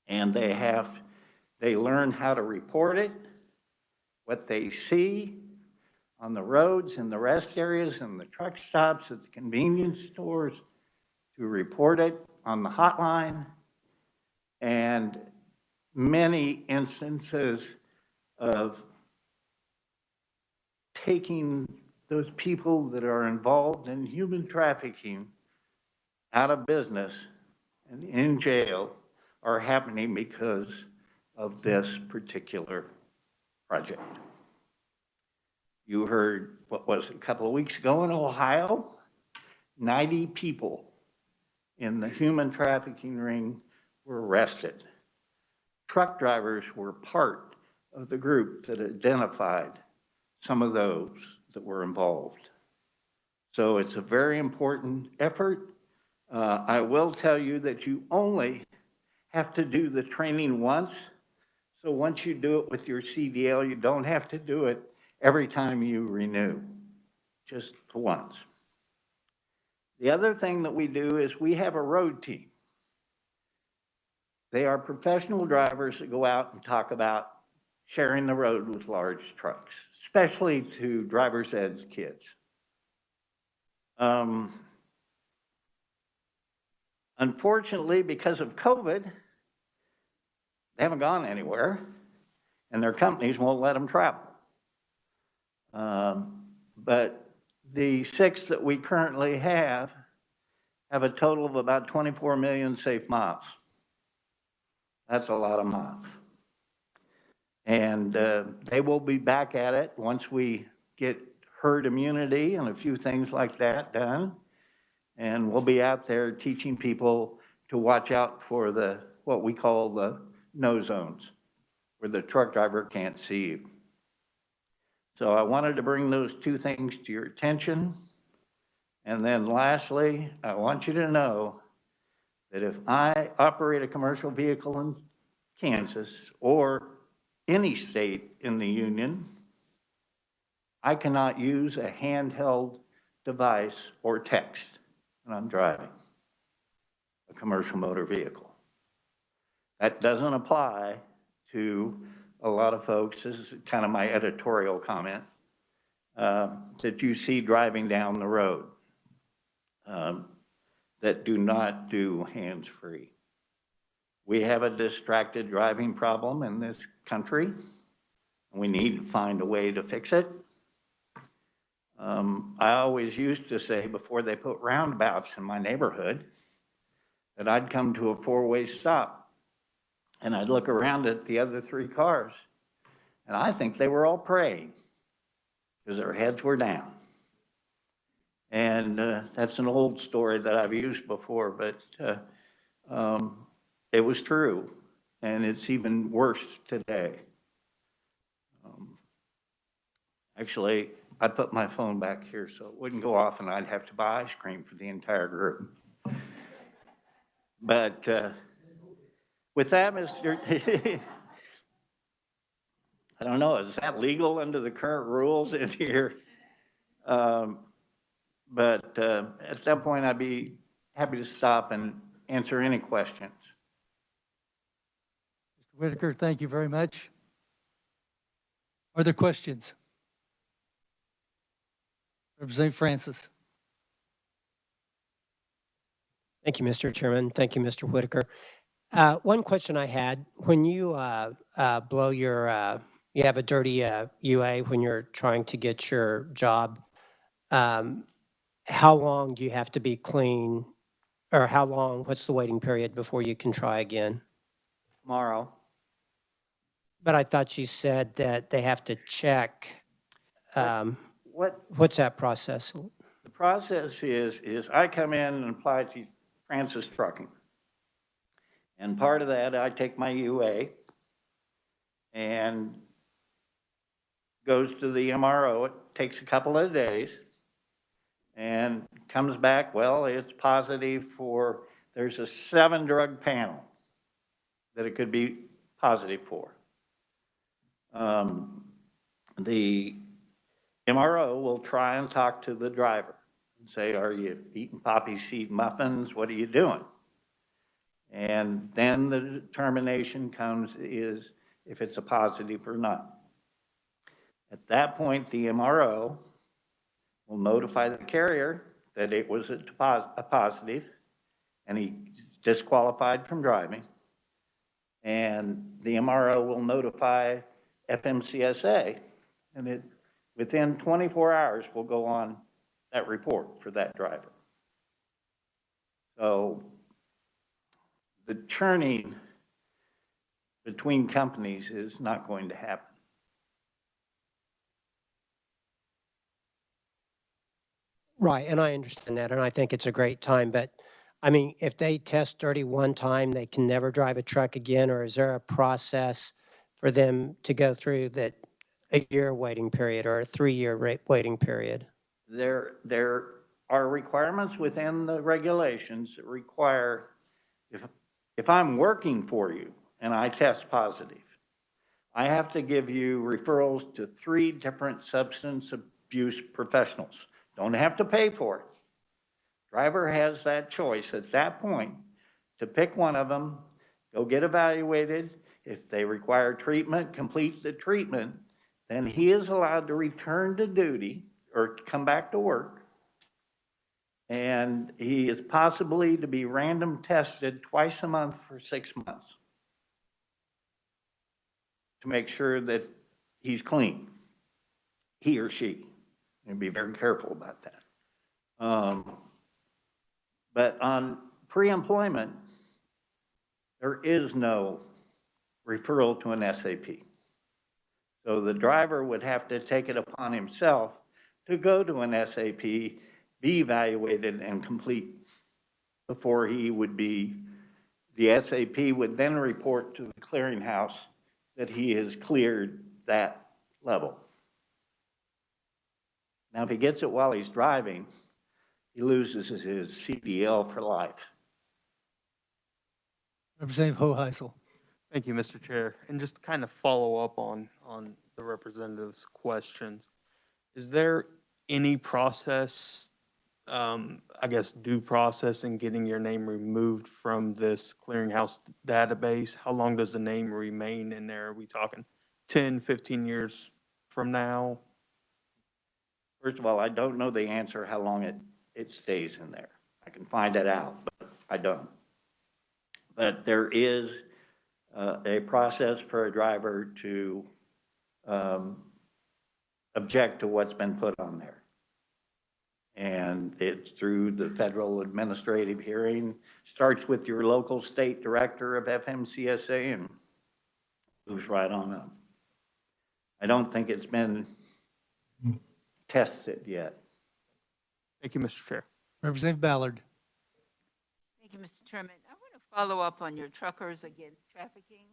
And they learn how to report it, what they see on the roads, in the rest areas, in the truck stops, at the convenience stores, to report it on the hotline, and many instances of taking those people that are involved in human trafficking out of business and in jail are happening because of this particular project. You heard, what was it, a couple of weeks ago in Ohio, 90 people in the human trafficking ring were arrested. Truck drivers were part of the group that identified some of those that were involved. So it's a very important effort. I will tell you that you only have to do the training once. So once you do it with your CDL, you don't have to do it every time you renew, just once. The other thing that we do is we have a road team. They are professional drivers that go out and talk about sharing the road with large trucks, especially to driver's ed kids. Unfortunately, because of COVID, they haven't gone anywhere, and their companies won't let them travel. But the 6 that we currently have a total of about 24 million safe miles. That's a lot of miles. And they will be back at it once we get herd immunity and a few things like that done. And we'll be out there teaching people to watch out for what we call the no zones, where the truck driver can't see you. So I wanted to bring those 2 things to your attention. And then lastly, I want you to know that if I operate a commercial vehicle in Kansas or any state in the union, I cannot use a handheld device or text when I'm driving a commercial motor vehicle. That doesn't apply to a lot of folks. This is kind of my editorial comment that you see driving down the road that do not do hands-free. We have a distracted driving problem in this country, and we need to find a way to fix it. I always used to say before they put roundabouts in my neighborhood that I'd come to a 4-way stop and I'd look around at the other 3 cars and I think they were all praying because their heads were down. And that's an old story that I've used before, but it was true, and it's even worse today. Actually, I put my phone back here so it wouldn't go off and I'd have to buy ice cream for the entire group. But with that, Mr. I don't know, is that legal under the current rules in here? But at that point, I'd be happy to stop and answer any questions. Mr. Whitaker, thank you very much. Are there questions? Representative Francis. Thank you, Mr. Chairman. Thank you, Mr. Whitaker. One question I had, when you blow your, you have a dirty UA when you're trying to get your job, how long do you have to be clean, or how long, what's the waiting period before you can try again? Tomorrow. But I thought you said that they have to check. What's that process? The process is I come in and apply to Francis Trucking. And part of that, I take my UA and goes to the MRO. It takes a couple of days and comes back, well, it's positive for, there's a 7-drug panel that it could be positive for. The MRO will try and talk to the driver and say, are you eating poppy seed muffins? What are you doing? And then the determination comes is if it's a positive or not. At that point, the MRO will notify the carrier that it was a positive and he's disqualified from driving. And the MRO will notify FMCSA, and it within 24 hours will go on that report for that driver. So the churning between companies is not going to happen. Right, and I understand that, and I think it's a great time, but, I mean, if they test dirty one time, they can never drive a truck again, or is there a process for them to go through that a year waiting period or a 3-year waiting period? There are requirements within the regulations that require, if I'm working for you and I test positive, I have to give you referrals to 3 different substance abuse professionals. Don't have to pay for it. Driver has that choice at that point to pick one of them, go get evaluated. If they require treatment, complete the treatment, then he is allowed to return to duty or to come back to work. And he is possibly to be random tested twice a month for 6 months to make sure that he's clean, he or she. And be very careful about that. But on pre-employment, there is no referral to an SAP. So the driver would have to take it upon himself to go to an SAP, be evaluated and complete before he would be, the SAP would then report to the clearinghouse that he has cleared that level. Now, if he gets it while he's driving, he loses his CDL for life. Representative Hoheisel. Thank you, Mr. Chair. And just to kind of follow up on the representative's questions, is there any process, I guess, due process in getting your name removed from this clearinghouse database? How long does the name remain in there? Are we talking 10, 15 years from now? First of all, I don't know the answer how long it stays in there. I can find it out, but I don't. But there is a process for a driver to object to what's been put on there. And it's through the federal administrative hearing, starts with your local state director of FMCSA and moves right on up. I don't think it's been tested yet. Thank you, Mr. Chair. Representative Ballard. Thank you, Mr. Chairman. I want to follow up on your truckers against trafficking.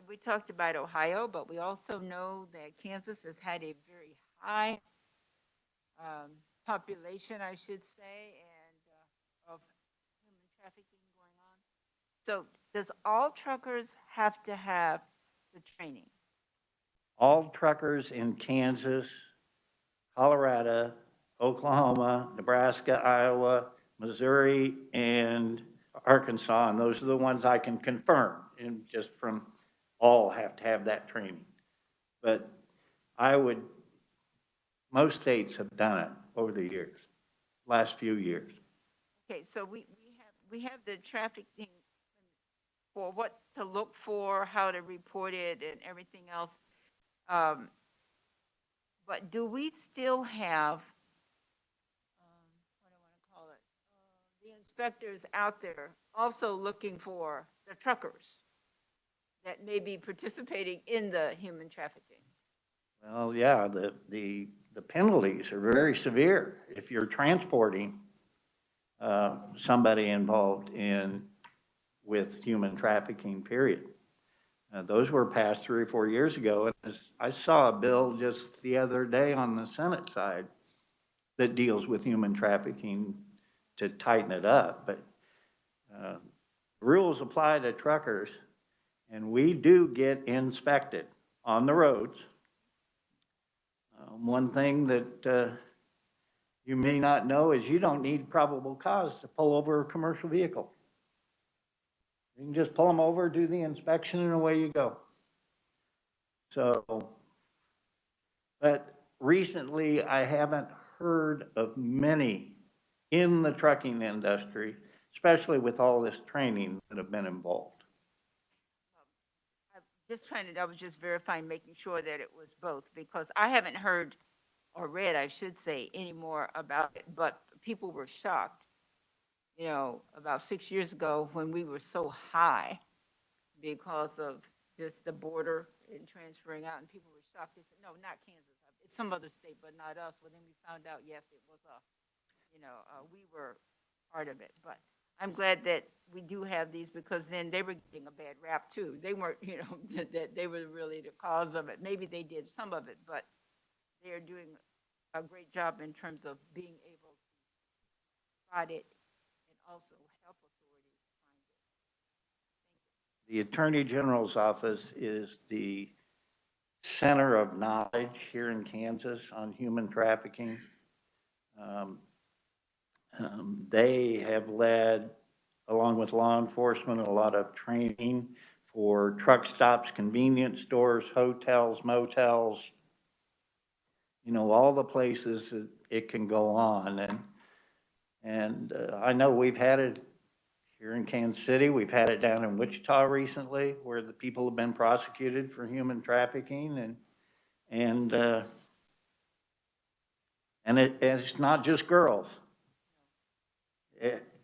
We talked about Ohio, but we also know that Kansas has had a very high population, I should say, and of human trafficking going on. So does all truckers have to have the training? All truckers in Kansas, Colorado, Oklahoma, Nebraska, Iowa, Missouri, and Arkansas, and those are the ones I can confirm, and just from all have to have that training. But most states have done it over the years, last few years. Okay, so we have the trafficking for what to look for, how to report it, and everything else. But do we still have, what do I want to call it, the inspectors out there also looking for the truckers that may be participating in the human trafficking? Well, yeah, the penalties are very severe if you're transporting somebody involved with human trafficking, period. Those were passed 3 or 4 years ago. And I saw a bill just the other day on the Senate side that deals with human trafficking to tighten it up. But rules apply to truckers, and we do get inspected on the roads. One thing that you may not know is you don't need probable cause to pull over a commercial vehicle. You can just pull them over, do the inspection, and away you go. So, but recently I haven't heard of many in the trucking industry, especially with all this training, that have been involved. I was just verifying, making sure that it was both, because I haven't heard or read, I should say, any more about it, but people were shocked, about 6 years ago when we were so high because of just the border and transferring out, and people were shocked. They said, no, not Kansas. some other state, but not us. Well, then we found out, yes, it was us. We were part of it, but I'm glad that we do have these because then they were getting a bad rap too. They weren't, that they were really the cause of it. Maybe they did some of it, but they are doing a great job in terms of being able to spot it and also help authorities find it. The Attorney General's office is the center of knowledge here in Kansas on human trafficking. They have led, along with law enforcement, a lot of training for truck stops, convenience stores, hotels, motels, all the places that it can go on. And I know we've had it here in Kansas City. We've had it down in Wichita recently, where the people have been prosecuted for human trafficking, and it's not just girls.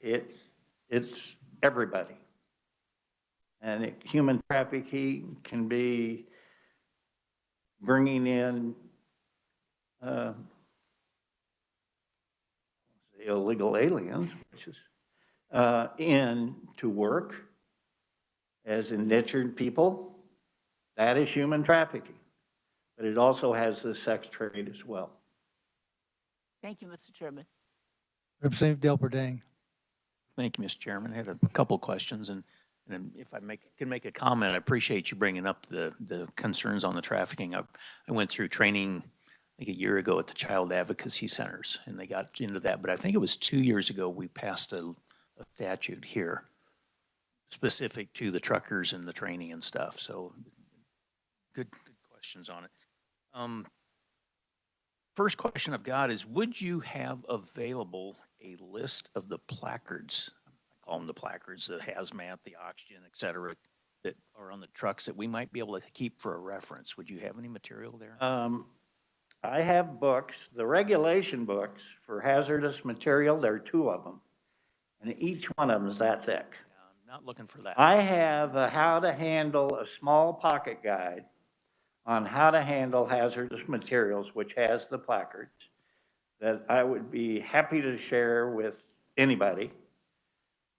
It's everybody. And human trafficking can be bringing in illegal aliens, which is in to work as indentured people. That is human trafficking. But it also has the sex trade as well. Thank you, Mr. Chairman. Representative Delperdang. Thank you, Mr. Chairman. I had a couple questions, and if I can make a comment, I appreciate you bringing up the concerns on the trafficking. I went through training, I think a year ago at the Child Advocacy Centers, and they got into that. But I think it was 2 years ago we passed a statute here specific to the truckers and the training and stuff. So good questions on it. First question I've got is, would you have available a list of the placards, I call them the placards, the hazmat, the oxygen, et cetera, that are on the trucks that we might be able to keep for a reference? Would you have any material there? I have books, the regulation books for hazardous material. There are 2 of them, and each one of them is that thick. I'm not looking for that. I have a how to handle a small pocket guide on how to handle hazardous materials, which has the placards, that I would be happy to share with anybody.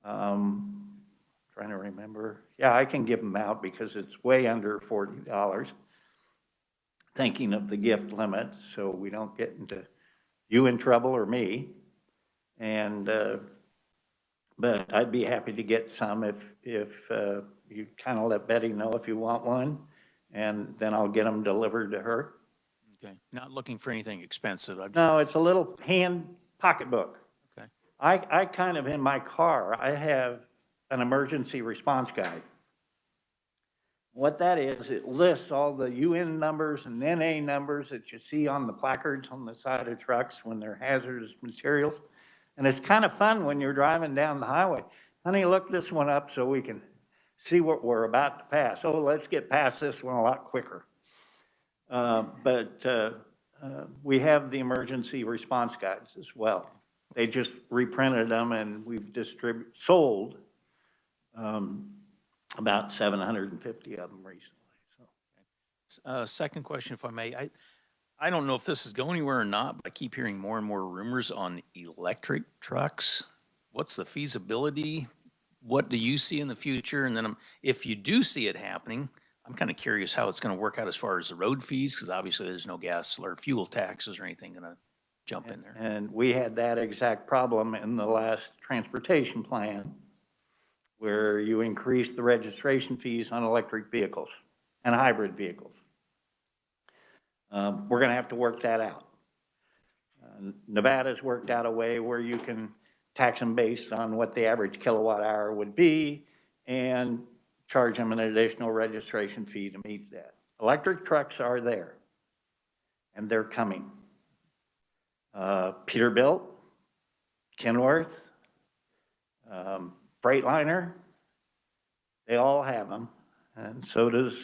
Trying to remember. Yeah, I can give them out because it's way under $40. Thinking of the gift limit, so we don't get into you in trouble or me. And but I'd be happy to get some if you kind of let Betty know if you want one, and then I'll get them delivered to her. Okay, not looking for anything expensive. No, it's a little hand pocketbook. Okay. I kind of, in my car, I have an emergency response guide. What that is, it lists all the UN numbers and NA numbers that you see on the placards on the side of trucks when they're hazardous materials. And it's kind of fun when you're driving down the highway. Honey, look this one up so we can see what we're about to pass. Oh, let's get past this one a lot quicker. But we have the emergency response guides as well. They just reprinted them, and we've sold about 750 of them recently. So. Second question, if I may. I don't know if this is going anywhere or not, but I keep hearing more and more rumors on electric trucks. What's the feasibility? What do you see in the future? And then if you do see it happening, I'm kind of curious how it's going to work out as far as the road fees, because obviously there's no gas or fuel taxes or anything going to jump in there. And we had that exact problem in the last transportation plan, where you increased the registration fees on electric vehicles and hybrid vehicles. We're going to have to work that out. Nevada's worked out a way where you can tax them based on what the average kilowatt hour would be and charge them an additional registration fee to meet that. Electric trucks are there, and they're coming. Peterbilt, Kenworth, Freightliner, they all have them, and so does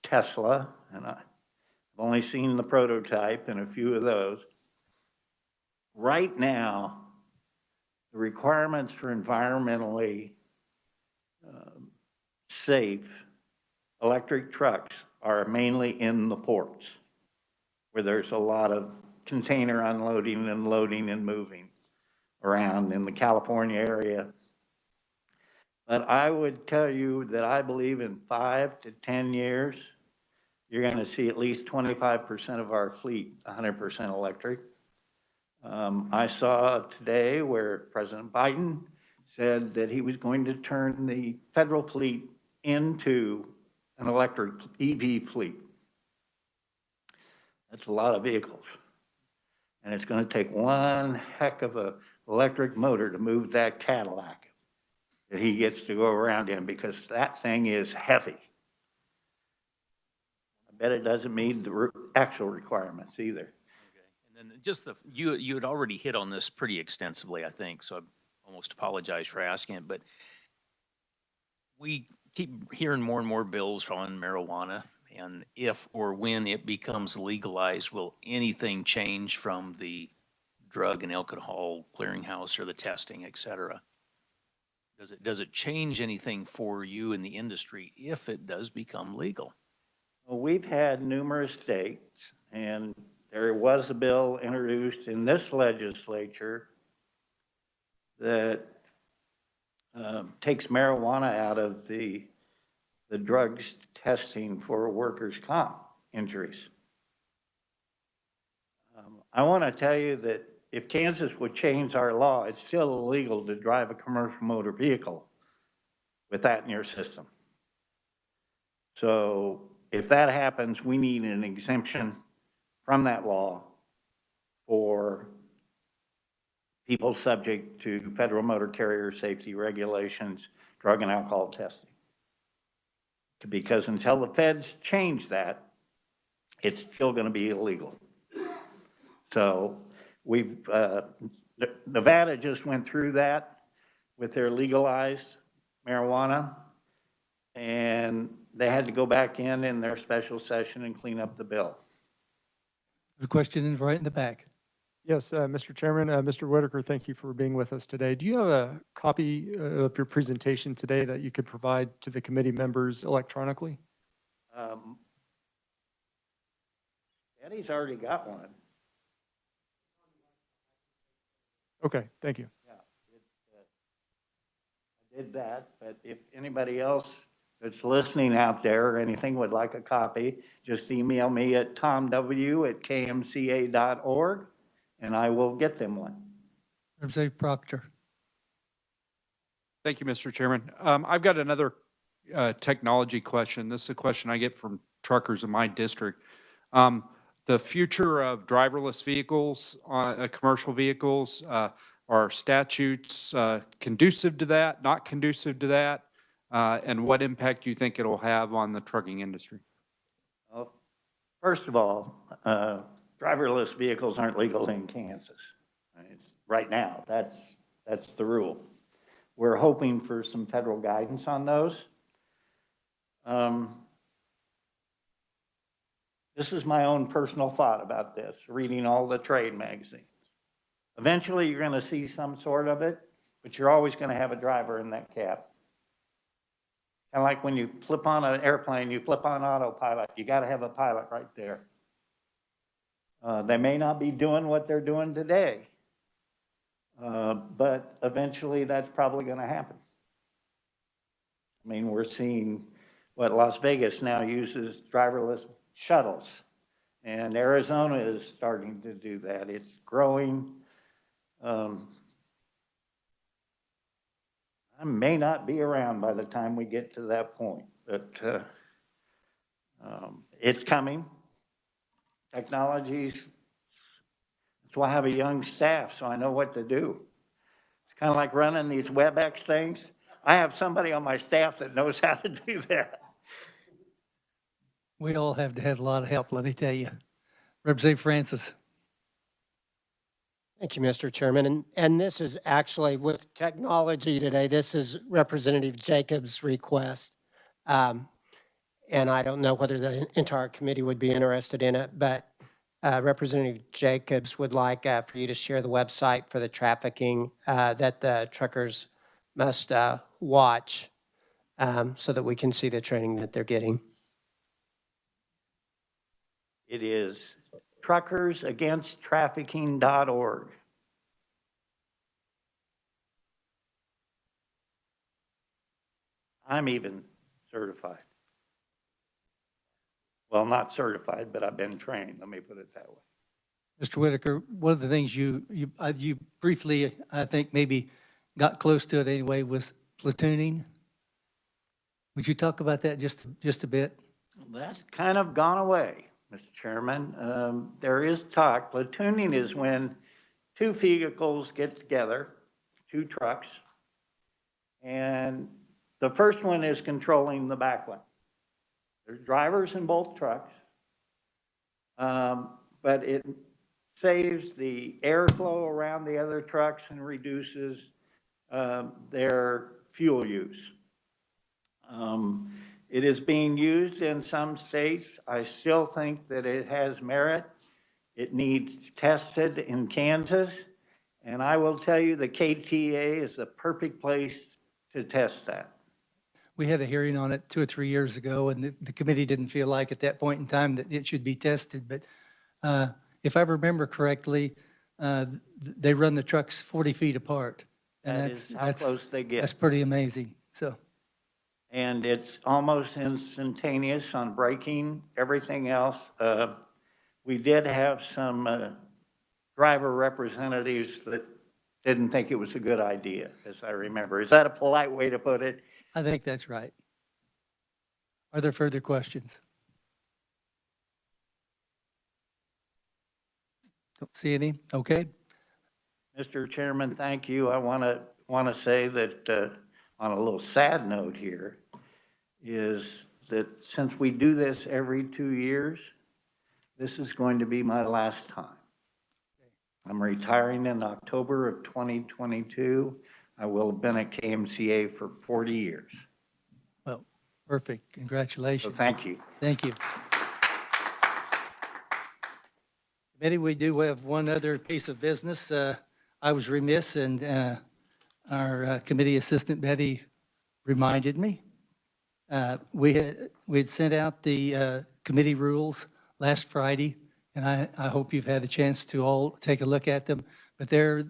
Tesla, and I've only seen the prototype and a few of those. Right now, the requirements for environmentally safe electric trucks are mainly in the ports. where there's a lot of container unloading and loading and moving around in the California area. But I would tell you that I believe in 5 to 10 years, you're going to see at least 25% of our fleet 100% electric. I saw today where President Biden said that he was going to turn the federal fleet into an electric EV fleet. That's a lot of vehicles. And it's going to take one heck of a electric motor to move that Cadillac that he gets to go around in, because that thing is heavy. I bet it doesn't meet the actual requirements either. And then just you had already hit on this pretty extensively, I think, so I almost apologize for asking it, but we keep hearing more and more bills on marijuana, and if or when it becomes legalized, will anything change from the drug and alcohol clearinghouse or the testing, et cetera? Does it change anything for you in the industry if it does become legal? Well, we've had numerous states, and there was a bill introduced in this legislature that takes marijuana out of the drugs testing for workers' comp injuries. I want to tell you that if Kansas would change our law, it's still illegal to drive a commercial motor vehicle with that in your system. So if that happens, we need an exemption from that law for people subject to federal motor carrier safety regulations, drug and alcohol testing. Because until the feds change that, it's still going to be illegal. So we've, Nevada just went through that with their legalized marijuana, and they had to go back in their special session and clean up the bill. The question is right in the back. Yes, Mr. Chairman, Mr. Whitaker, thank you for being with us today. Do you have a copy of your presentation today that you could provide to the committee members electronically? Eddie's already got one. Okay, thank you. Yeah, I did that, but if anybody else that's listening out there or anything would like a copy, just email me at tomw@kmca.org, and I will get them one. Representative Proctor. Thank you, Mr. Chairman. I've got another technology question. This is a question I get from truckers in my district. The future of driverless vehicles, commercial vehicles, are statutes conducive to that, not conducive to that? And what impact do you think it'll have on the trucking industry? Well, first of all, driverless vehicles aren't legal in Kansas. Right now, that's the rule. We're hoping for some federal guidance on those. This is my own personal thought about this, reading all the trade magazines. Eventually, you're going to see some sort of it, but you're always going to have a driver in that cab. Kind of like when you flip on an airplane, you flip on autopilot. You got to have a pilot right there. They may not be doing what they're doing today, but eventually that's probably going to happen. I mean, we're seeing what Las Vegas now uses driverless shuttles, and Arizona is starting to do that. It's growing. I may not be around by the time we get to that point, but it's coming. Technologies. That's why I have a young staff, so I know what to do. It's kind of like running these WebEx things. I have somebody on my staff that knows how to do that. We all have had a lot of help, let me tell you. Representative Francis. Thank you, Mr. Chairman. And this is actually with technology today, this is Representative Jacobs' request. And I don't know whether the entire committee would be interested in it, but Representative Jacobs would like for you to share the website for the trafficking that the truckers must watch so that we can see the training that they're getting. It is truckersagainsttrafficking.org. I'm even certified. Well, not certified, but I've been trained. Let me put it that way. Mr. Whitaker, one of the things you briefly, I think maybe got close to it anyway, was platooning. Would you talk about that just a bit? That's kind of gone away, Mr. Chairman. There is talk. Platooning is when two vehicles get together, two trucks, and the first one is controlling the back one. There's drivers in both trucks, but it saves the airflow around the other trucks and reduces their fuel use. It is being used in some states. I still think that it has merit. It needs tested in Kansas. And I will tell you the KTA is the perfect place to test that. We had a hearing on it 2 or 3 years ago, and the committee didn't feel like at that point in time that it should be tested. But if I remember correctly, they run the trucks 40 feet apart. And That is how close they get. That's pretty amazing. So. And it's almost instantaneous on braking, everything else. We did have some driver representatives that didn't think it was a good idea, as I remember. Is that a polite way to put it? I think that's right. Are there further questions? Don't see any. Okay. Mr. Chairman, thank you. I want to say that on a little sad note here is that since we do this every 2 years, this is going to be my last time. I'm retiring in October of 2022. I will have been at KMCA for 40 years. Well, perfect. Congratulations. So thank you. Thank you. Committee, we do have one other piece of business. I was remiss, and our committee assistant, Betty, reminded me. We had sent out the committee rules last Friday, and I hope you've had a chance to all take a look at them. But they're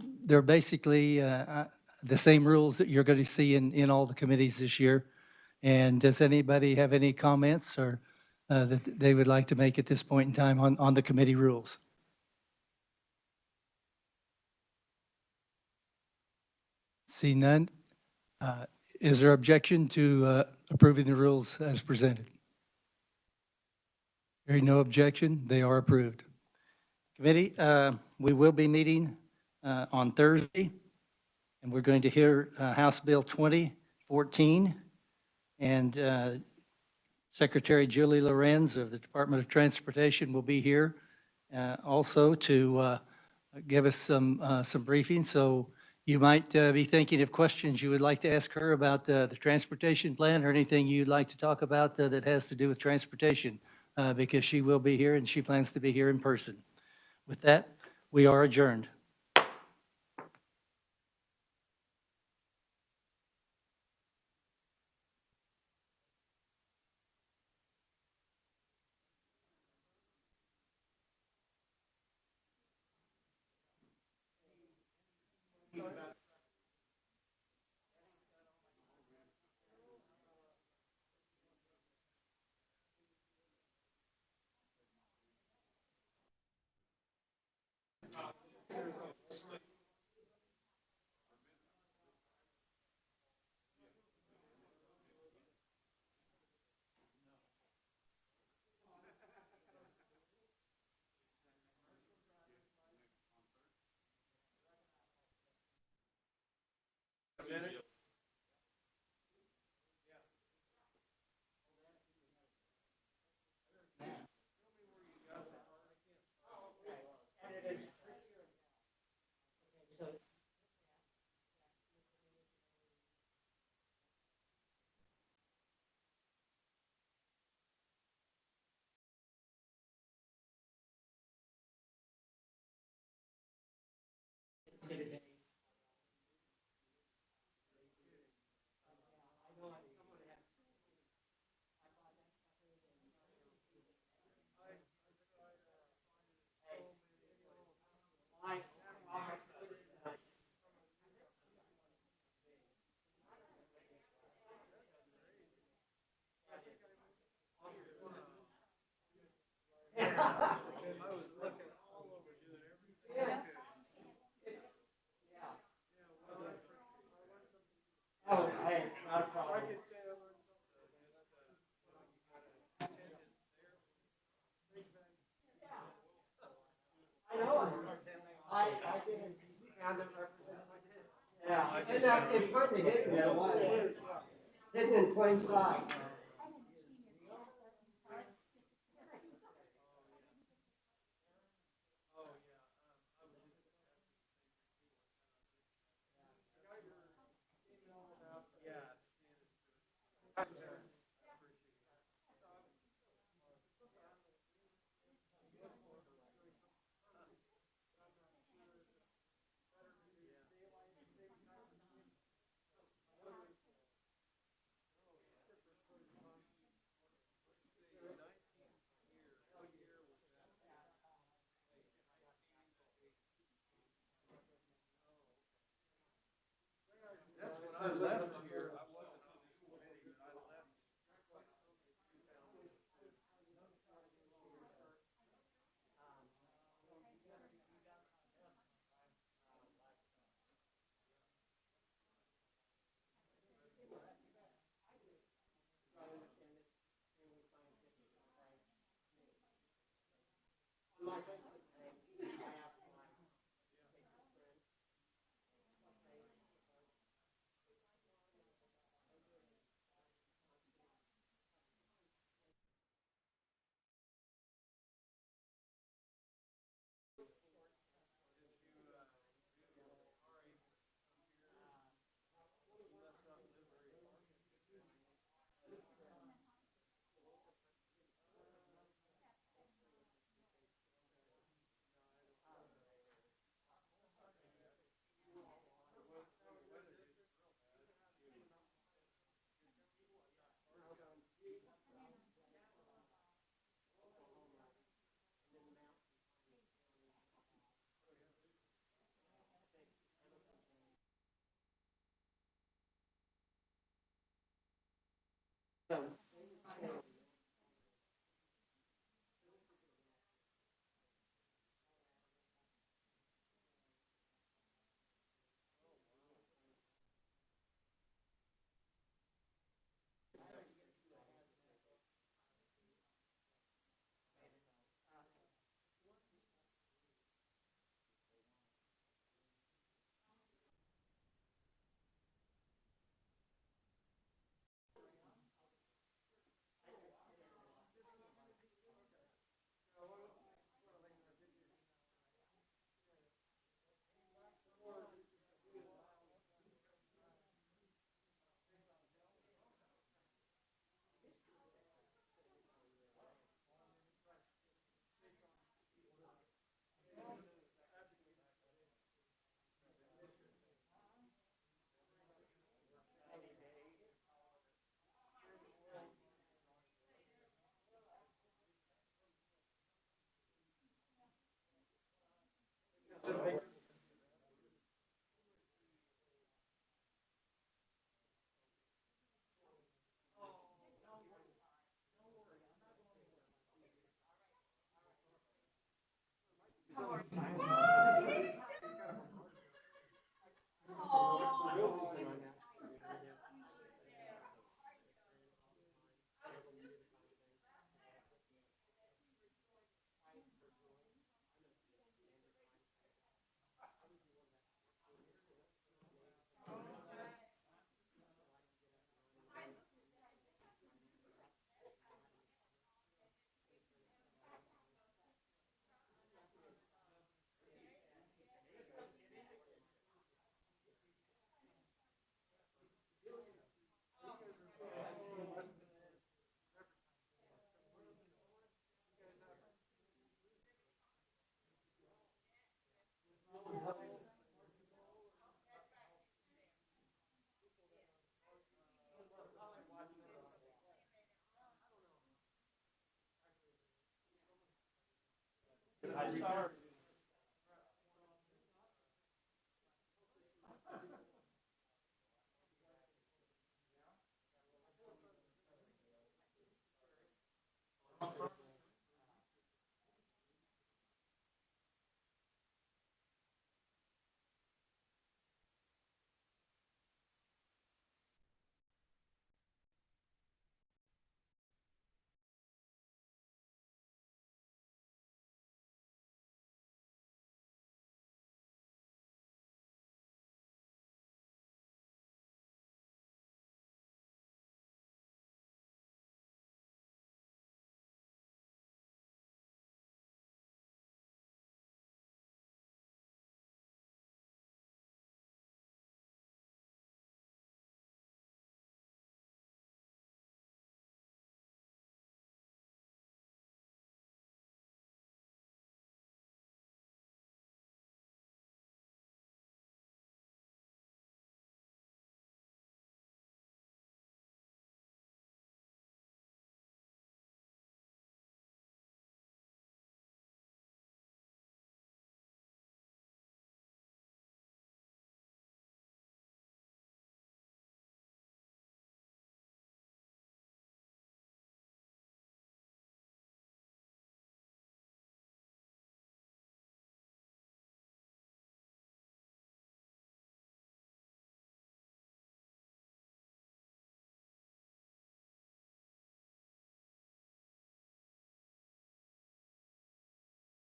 basically the same rules that you're going to see in all the committees this year. And does anybody have any comments or that they would like to make at this point in time on the committee rules? See none. Is there objection to approving the rules as presented? Hearing no objection, they are approved. Committee, we will be meeting on Thursday, and we're going to hear House Bill 2014, and Secretary Julie Lorenz of the Department of Transportation will be here also to give us some briefing. So you might be thinking of questions you would like to ask her about the transportation plan or anything you'd like to talk about that has to do with transportation, because she will be here and she plans to be here in person. With that, we are adjourned. Yeah, it's partly hidden, hidden in plain sight. I'm sorry.